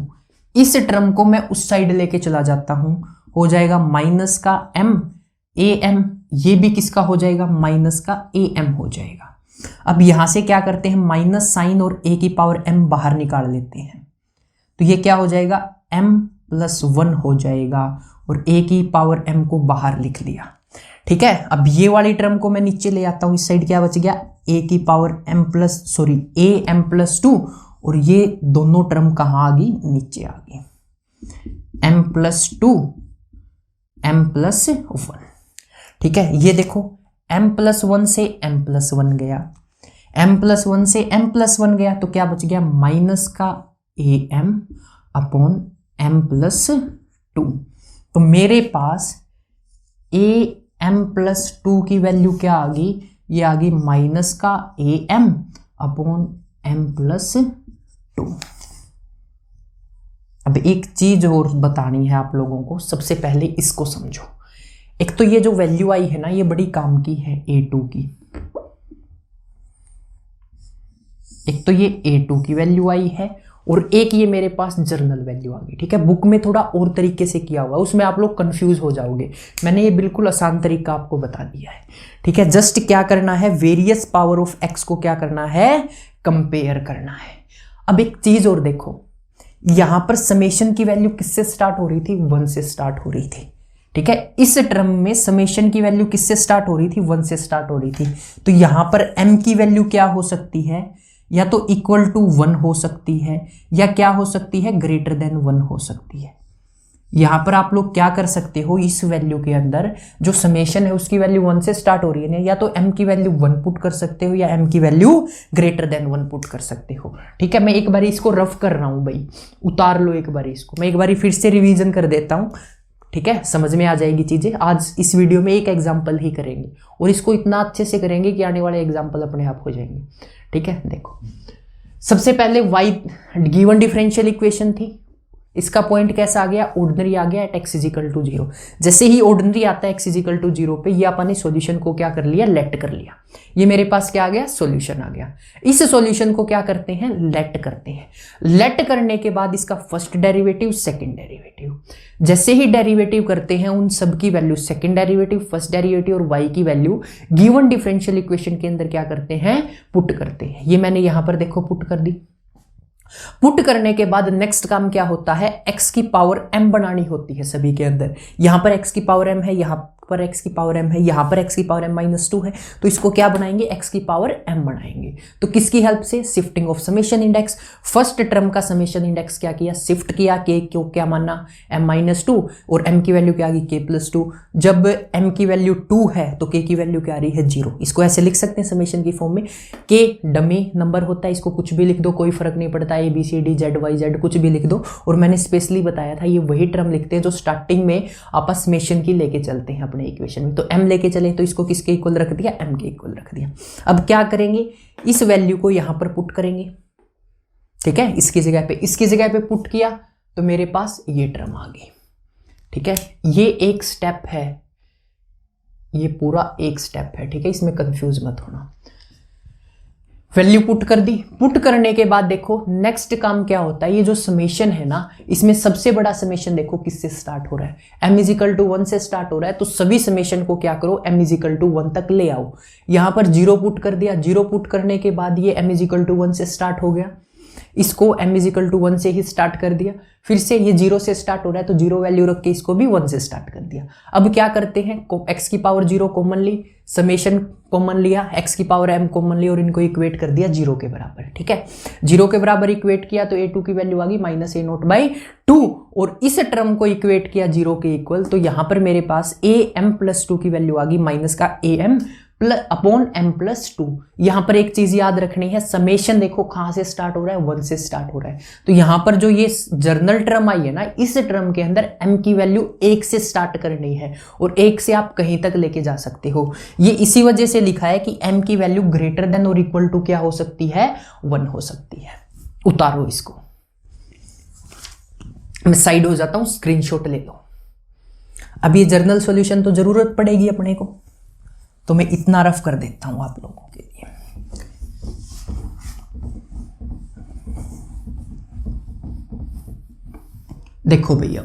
इस टर्म को मैं उस साइड लेके चला जाता हूं, हो जाएगा माइनस का m a m, ये भी किसका हो जाएगा, माइनस का a m हो जाएगा। अब यहां से क्या करते हैं, माइनस साइन और a की पावर m बाहर निकाल लेते हैं, तो ये क्या हो जाएगा, m+1 हो जाएगा और a की पावर m को बाहर लिख लिया। ठीक है, अब ये वाली टर्म को मैं नीचे ले आता हूं, इस साइड क्या बच गया, a की पावर m+2 और ये दोनों टर्म कहां आ गई, नीचे आ गई, m+2 m+1। ठीक है, ये देखो m+1 से m+1 गया, m+1 से m+1 गया, तो क्या बच गया, माइनस का am अपॉन m+2। तो मेरे पास am+2 की वैल्यू क्या आ गई, ये आ गई माइनस का am अपॉन m+2। अब एक चीज और बतानी है आप लोगों को, सबसे पहले इसको समझो। एक तो ये जो वैल्यू आई है ना, ये बड़ी काम की है a2 की, एक तो ये a2 की वैल्यू आई है और एक ये मेरे पास जर्नल वैल्यू आ गई। ठीक है, बुक में थोड़ा और तरीके से किया हुआ है, उसमें आप लोग कंफ्यूज हो जाओगे, मैंने ये बिल्कुल आसान तरीका आपको बता दिया है। ठीक है, जस्ट क्या करना है, वेरियस पावर ऑफ x को क्या करना है, कंपेयर करना है। अब एक चीज और देखो, यहां पर समेशन की वैल्यू किससे स्टार्ट हो रही थी, 1 से स्टार्ट हो रही थी। ठीक है, इस टर्म में समेशन की वैल्यू किससे स्टार्ट हो रही थी, 1 से स्टार्ट हो रही थी। तो यहां पर m की वैल्यू क्या हो सकती है, या तो इक्वल टू 1 हो सकती है, या क्या हो सकती है, ग्रेटर देन 1 हो सकती है। यहां पर आप लोग क्या कर सकते हो, इस वैल्यू के अंदर जो समेशन है उसकी वैल्यू 1 से स्टार्ट हो रही है ना, या तो m की वैल्यू 1 पुट कर सकते हो, या m की वैल्यू ग्रेटर देन 1 पुट कर सकते हो। ठीक है, मैं एक बार इसको रफ कर रहा हूं भाई, उतार लो एक बार इसको, मैं एक बार फिर से रिवीजन कर देता हूं। ठीक है, समझ में आ जाएगी चीजें। आज इस वीडियो में एक एग्जाम्पल ही करेंगे और इसको इतना अच्छे से करेंगे कि आने वाले एग्जाम्पल अपने आप हो जाएंगे। ठीक है, देखो सबसे पहले y गिवन डिफरेंशियल इक्वेशन थी, इसका पॉइंट कैसा आ गया, ऑर्डिनरी आ गया एट x इजिकल टू 0। जैसे ही ऑर्डिनरी आता है x इजिकल टू 0 पे, ये अपन ने सॉल्यूशन को क्या कर लिया, लेट कर लिया। ये मेरे पास क्या आ गया, सॉल्यूशन आ गया। इस सॉल्यूशन को क्या करते हैं, लेट करते हैं। लेट करने के बाद इसका फर्स्ट डेरिवेटिव, सेकंड डेरिवेटिव, जैसे ही डेरिवेटिव करते हैं उन सब की value, second derivative, first derivative और y की वैल्यू गिवन डिफरेंशियल इक्वेशन के अंदर क्या करते हैं, पुट करते हैं। ये मैंने यहां पर देखो पुट कर दी। पुट करने के बाद नेक्स्ट काम क्या होता है, x की पावर m बनानी होती है सभी के अंदर। यहां पर x की पावर m है, यहां पर x की पावर m है, यहां पर x की पावर m-2 है, तो इसको क्या बनाएंगे, x की पावर m बनाएंगे। तो किसकी हेल्प से, shifting of summation index. First term का समेशन इंडेक्स क्या किया, शिफ्ट किया, k को क्या माना, m-2 और m की वैल्यू क्या आ गई, k+2। जब m की वैल्यू 2 है तो k की वैल्यू क्या आ रही है, 0। इसको ऐसे लिख सकते हैं समेशन की फॉर्म में, k डमी नंबर होता है, इसको कुछ भी लिख दो, कोई फर्क नहीं पड़ता, ABCD ZYZ कुछ भी लिख दो। और मैंने स्पेशली बताया था ये वही टर्म लिखते हैं जो स्टार्टिंग में आप समेशन की लेके चलते हैं अपने इक्वेशन में। तो m लेके चले तो इसको किसके इक्वल रख दिया, m के इक्वल रख दिया। अब क्या करेंगे, इस वैल्यू को यहां पर पुट करेंगे। ठीक है, इसकी जगह पे पुट किया तो मेरे पास ये टर्म आ गई। ठीक है, ये एक स्टेप है, ये पूरा एक स्टेप है। ठीक है, इसमें कंफ्यूज मत होना। वैल्यू पुट कर दी, पुट करने के बाद देखो नेक्स्ट काम क्या होता है, ये जो समेशन है ना, इसमें सबसे बड़ा समेशन देखो किससे स्टार्ट हो रहा है, m इजिकल टू 1 से स्टार्ट हो रहा है। तो सभी समेशन को क्या करो, m इजिकल टू 1 तक ले आओ। यहां पर 0 पुट कर दिया, 0 पुट करने के बाद ये m इजिकल टू 1 से स्टार्ट हो गया, इसको m इजिकल टू 1 से ही स्टार्ट कर दिया। फिर से ये 0 से स्टार्ट हो रहा है तो 0 वैल्यू रख के इसको भी 1 से स्टार्ट कर दिया। अब क्या करते हैं, x की पावर 0 कॉमन ली, समेशन कॉमन लिया, x की पावर m कॉमन ली और इनको इक्वेट कर दिया 0 के बराबर। ठीक है, 0 के बराबर इक्वेट किया तो a2 की वैल्यू आ गई -a0/2 और इस टर्म को इक्वेट किया 0 के इक्वल, तो यहां पर मेरे पास am+2 की वैल्यू आ गई माइनस का am अपॉन m+2। यहां पर एक चीज याद रखनी है, समेशन देखो कहां से स्टार्ट हो रहा है, 1 से स्टार्ट हो रहा है। तो यहां पर जो ये जर्नल टर्म आई है ना, इस टर्म के अंदर m की वैल्यू 1 से स्टार्ट करनी है और 1 से आप कहीं तक लेके जा सकते हो। ये इसी वजह से लिखा है कि m की वैल्यू ग्रेटर देन और इक्वल टू क्या हो सकती है, 1 हो सकती है। उतारो इसको, मैं साइड हो जाता हूं, स्क्रीनशॉट ले लो। अब ये जर्नल सॉल्यूशन तो जरूरत पड़ेगी अपने को, तो मैं इतना रफ कर देता हूं आप लोगों के लिए। देखो भाई,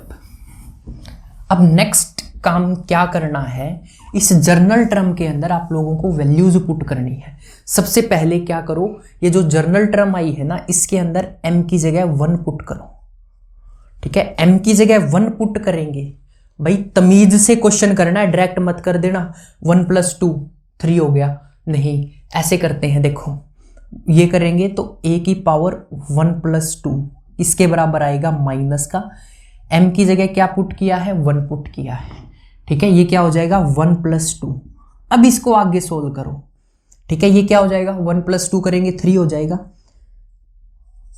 अब नेक्स्ट काम क्या करना है, इस जर्नल टर्म के अंदर आप लोगों को वैल्यूज पुट करनी है। सबसे पहले क्या करो, ये जो जर्नल टर्म आई है ना, इसके अंदर m की जगह 1 पुट करो। ठीक है, m की जगह 1 पुट करेंगे। भाई तमीज से क्वेश्चन करना है, डायरेक्ट मत कर देना 1 + 2 3 हो गया, नहीं ऐसे करते हैं। देखो ये करेंगे तो a की पावर 1 + 2 इसके बराबर आएगा माइनस का, m की जगह क्या पुट किया है, 1 पुट किया है। ठीक है, ये क्या हो जाएगा 1 + 2। अब इसको आगे सोल्व करो। ठीक है, ये क्या हो जाएगा 1 + 2 करेंगे 3 हो जाएगा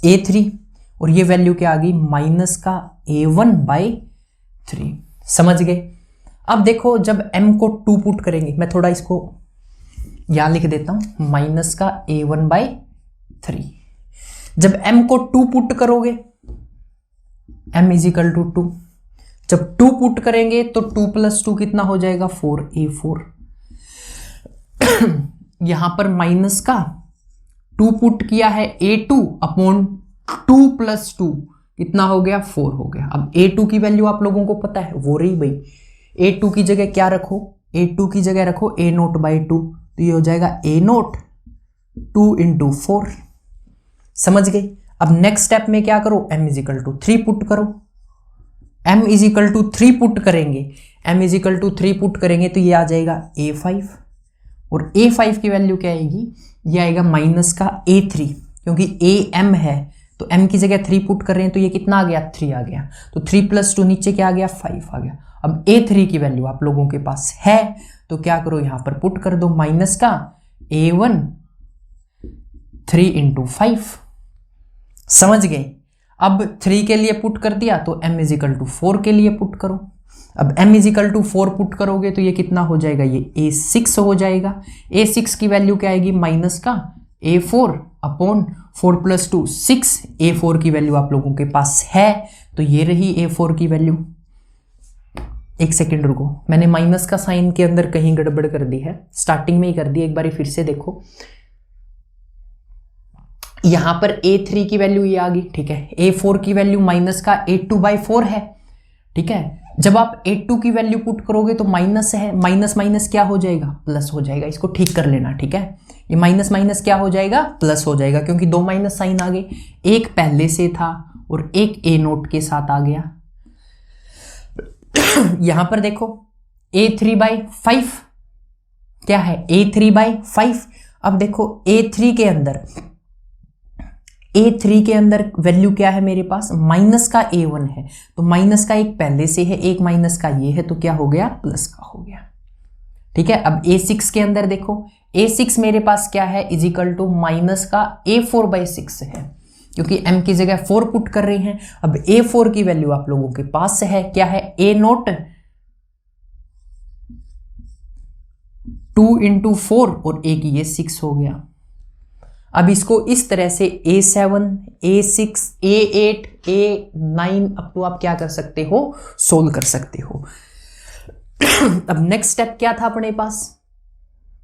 a3, और ये वैल्यू क्या आ गई माइनस का a1/3। समझ गए। अब देखो जब m को 2 पुट करेंगे, मैं थोड़ा इसको यहां लिख देता हूं, माइनस का a1/3। जब m को 2 पुट करोगे, m = 2, जब 2 पुट करेंगे तो 2 + 2 कितना हो जाएगा 4, a4। यहां पर माइनस का 2 पुट किया है a2/2 + 2 कितना हो गया 4 हो गया। अब a2 की वैल्यू आप लोगों को पता है, वो रही भाई, a2 की जगह क्या रखो, a2 की जगह रखो a0/2, तो ये हो जाएगा a0 2 × 4। समझ गए। अब नेक्स्ट स्टेप में क्या करो, m = 3 पुट करो। m = 3 पुट करेंगे, m = 3 पुट करेंगे तो ये आ जाएगा a5, और a5 की वैल्यू क्या आएगी, ये आएगा माइनस का a3, क्योंकि am है तो m की जगह 3 पुट कर रहे हैं तो ये कितना आ गया 3 आ गया, तो 3 + 2 नीचे क्या आ गया 5 आ गया। अब a3 की वैल्यू आप लोगों के पास है तो क्या करो, यहां पर पुट कर दो माइनस का a1 3 × 5। समझ गए। अब 3 के लिए पुट कर दिया तो m = 4 के लिए पुट करो। अब m = 4 पुट करोगे तो ये कितना हो जाएगा, ये a6 हो जाएगा। a6 की वैल्यू क्या आएगी, माइनस का a4/4 + 2 6, a4 की वैल्यू आप लोगों के पास है तो ये रही a4 की वैल्यू। एक सेकेंड रुको, मैंने माइनस का साइन के अंदर कहीं गड़बड़ कर दी है, स्टार्टिंग में ही कर दी, एक बार फिर से देखो। यहां पर a3 की वैल्यू ये आ गई। ठीक है, a4 की वैल्यू माइनस का a2/4 है। ठीक है, जब आप a2 की वैल्यू पुट करोगे तो माइनस है, माइनस माइनस क्या हो जाएगा, प्लस हो जाएगा। इसको ठीक कर लेना। ठीक है, ये माइनस माइनस क्या हो जाएगा, प्लस हो जाएगा, क्योंकि 2 माइनस साइन आ गए, एक पहले से था और एक a0 के साथ आ गया। यहां पर देखो a3/5 क्या है, a3/5। अब देखो a3 के अंदर वैल्यू क्या है मेरे पास, माइनस का a1 है, तो माइनस का एक पहले से है, एक माइनस का ये है, तो क्या हो गया, प्लस का हो गया। ठीक है, अब a6 के अंदर देखो, a6 मेरे पास क्या है, = माइनस का a4/6 है, क्योंकि m की जगह 4 पुट कर रहे हैं। अब a4 की वैल्यू आप लोगों के पास है, क्या है, a0 2 × 4 और एक ये 6 हो गया। अब इसको इस तरह से a7, a6, a8, a9 अब तो आप क्या कर सकते हो, सोल्व कर सकते हो। अब नेक्स्ट स्टेप क्या था अपने पास,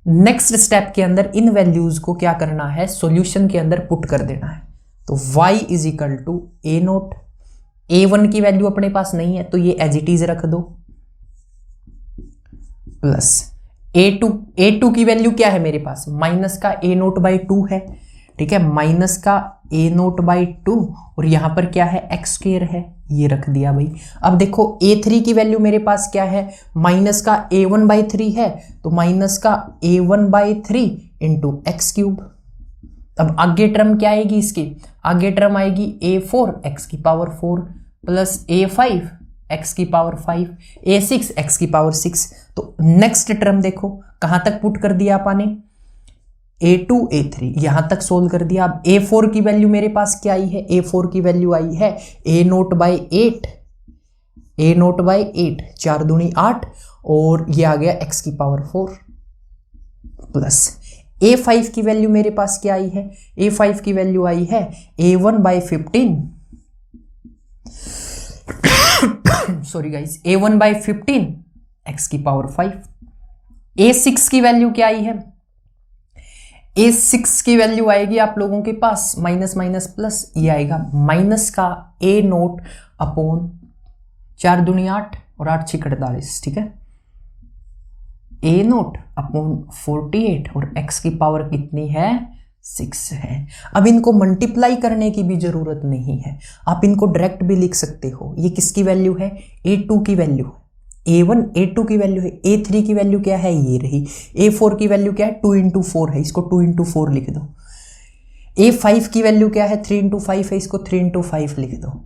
नेक्स्ट स्टेप के अंदर इन वैल्यूज को क्या करना है, सॉल्यूशन के अंदर पुट कर देना है। तो y = a0, a1 की वैल्यू अपने पास नहीं है तो ये एज इट इज रख दो, प्लस a2 की वैल्यू क्या है मेरे पास, माइनस का a0/2 है। ठीक है, माइनस का a0/2 और यहां पर क्या है, x² है, ये रख दिया भाई। अब देखो a3 की वैल्यू मेरे पास क्या है, माइनस का a1/3 है, तो माइनस का a1/3 × x³। अब आगे टर्म क्या आएगी, इसकी आगे टर्म आएगी a4 x⁴ plus a5 x⁵, a6 x�6। तो नेक्स्ट टर्म देखो कहां तक पुट कर दिया आपने, a2 a3 यहां तक सोल्व कर दिया। अब a4 की वैल्यू मेरे पास क्या आई है, a4 की वैल्यू आई है a0/8, 4 दूनी 8 और ये आ गया x⁴ प्लस a5 की वैल्यू मेरे पास क्या आई है, a5 की वैल्यू आई है a1/15 sorry guys, a1/15 x⁵। a6 की वैल्यू क्या आई है, a6 की वैल्यू आएगी आप लोगों के पास माइनस माइनस प्लस, ये आएगा माइनस का a0/3 4 दूनी 8 और 8 6 48, ठीक है। ए नोट अपॉन 48 और x की पावर कितनी है 6 है। अब इनको मल्टीप्लाई करने की भी जरूरत नहीं है, आप इनको डायरेक्ट भी लिख सकते हो। ये किसकी वैल्यू है, a2 की वैल्यू है, a1 a2 की वैल्यू है, a3 की वैल्यू क्या है ये रही, a4 की वैल्यू क्या है 2 इंटू 4 है, इसको 2 इंटू 4 लिख दो। a5 की वैल्यू क्या है 3 इंटू 5 है, इसको 3 इंटू 5 लिख दो।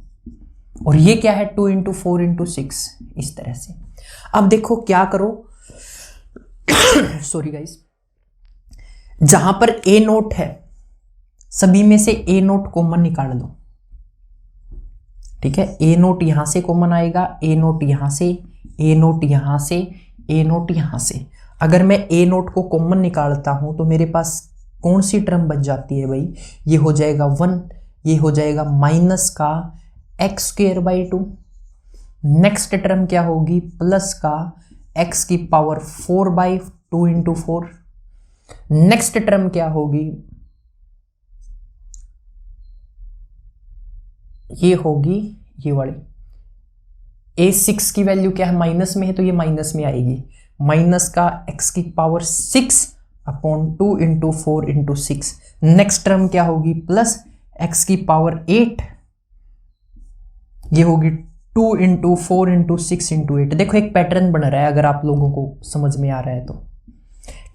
और ये क्या है 2 इंटू 4 इंटू 6, इस तरह से। अब देखो क्या करो सॉरी गाइस, जहां पर ए नोट है सभी में से ए नोट कॉमन निकाल दो, ठीक है। ए नोट यहां से कॉमन आएगा, ए नोट यहां से, ए नोट यहां से, ए नोट यहां से। अगर मैं ए नोट को कॉमन निकालता हूं तो मेरे पास कौन सी टर्म बच जाती है भाई, ये हो जाएगा 1, ये हो जाएगा माइनस का x²/2। नेक्स्ट टर्म क्या होगी, प्लस का x की पावर 4/2 इंटू 4। नेक्स्ट टर्म क्या होगी, ये होगी ये वाली, a6 की वैल्यू क्या है माइनस में है तो ये माइनस में आएगी, माइनस का x की power 6 upon 2 into 4 into 6। Next term क्या होगी, प्लस x की पावर 8, ये होगी 2 इंटू 4 इंटू 6 इंटू 8। देखो एक पैटर्न बन रहा है, अगर आप लोगों को समझ में आ रहा है तो।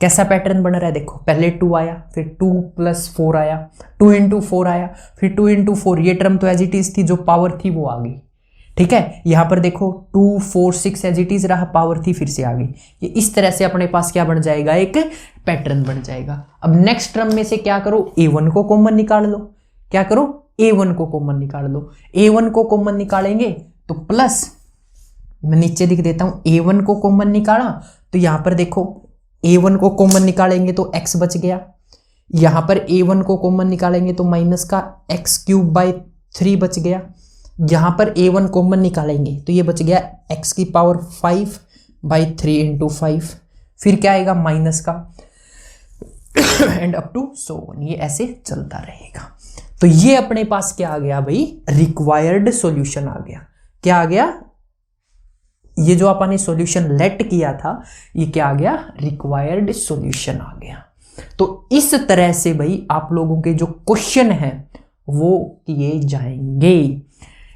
कैसा पैटर्न बन रहा है, देखो पहले 2 आया, फिर 2 + 4 आया, 2 इंटू 4 आया, फिर 2 इंटू 4, ये टर्म तो एज इट इज थी, जो पावर थी वो आ गई, ठीक है। यहां पर देखो 2 4 6 एज इट इज रहा, पावर थी फिर से आ गई। ये इस तरह से अपने पास क्या बन जाएगा, एक पैटर्न बन जाएगा। अब नेक्स्ट टर्म में से क्या करो, a1 को कॉमन निकाल लो। क्या करो, a1 को कॉमन निकाल लो। a1 को कॉमन निकालेंगे तो प्लस, मैं नीचे लिख देता हूं, a1 को कॉमन निकाला तो यहां पर देखो a1 को कॉमन निकालेंगे तो x बच गया, यहां पर a1 को कॉमन निकालेंगे तो माइनस का x³ बच गया, यहां पर a1 कॉमन निकालेंगे तो ये बच गया x की पावर 5/3 इंटू 5। फिर क्या आएगा माइनस का and up to so on, ये ऐसे चलता रहेगा। तो ये अपने पास क्या आ गया भाई, रिक्वायर्ड सॉल्यूशन आ गया। क्या आ गया, ये जो आपने सॉल्यूशन लेट किया था ये क्या आ गया, रिक्वायर्ड सॉल्यूशन आ गया। तो इस तरह से भाई आप लोगों के जो क्वेश्चन हैं वो किए जाएंगे।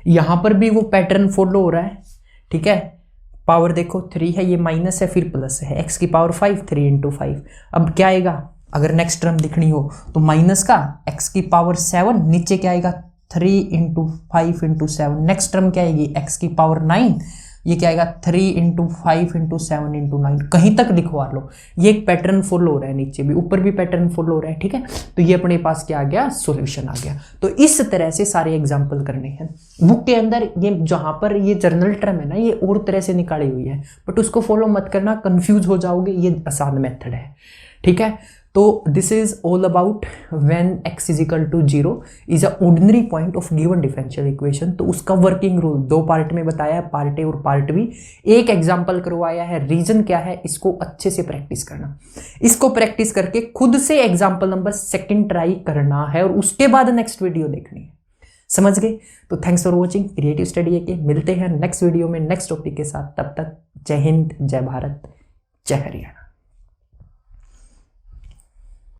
यहां पर भी वो पैटर्न फॉलो हो रहा है, ठीक है। पावर देखो 3 है, ये माइनस है फिर प्लस है, x की पावर 5, 3 इंटू 5। अब क्या आएगा, अगर नेक्स्ट टर्म दिखनी हो तो माइनस का x की पावर 7, नीचे क्या आएगा 3 इंटू 5 इंटू 7। नेक्स्ट टर्म क्या आएगी x की पावर 9, ये क्या आएगा 3 इंटू 5 इंटू 7 इंटू 9। कहीं तक लिखवा लो, ये एक पैटर्न फॉलो हो रहा है, नीचे भी ऊपर भी पैटर्न फॉलो हो रहा है, ठीक है। तो ये अपने पास क्या आ गया, सॉल्यूशन आ गया। तो इस तरह से सारे एग्जाम्पल करने हैं बुक के अंदर। ये जहां पर ये जर्नल टर्म है ना, ये और तरह से निकाली हुई है, बट उसको फॉलो मत करना, कंफ्यूज हो जाओगे। ये आसान मेथड है, ठीक है। तो this is all about when x is equal to 0 is a ordinary point of given differential equation. तो उसका वर्किंग रूल 2 पार्ट में बताया है, पार्ट ए और पार्ट बी। एक एग्जांपल करवाया है, रीजन क्या है, इसको अच्छे से प्रैक्टिस करना। इसको प्रैक्टिस करके खुद से एग्जांपल नंबर 2 ट्राई करना है और उसके बाद नेक्स्ट वीडियो देखनी है। समझ गए? तो thanks for watching creative study के। मिलते हैं नेक्स्ट वीडियो में नेक्स्ट टॉपिक के साथ। तब तक जय हिंद, जय भारत, जय हरियाणा।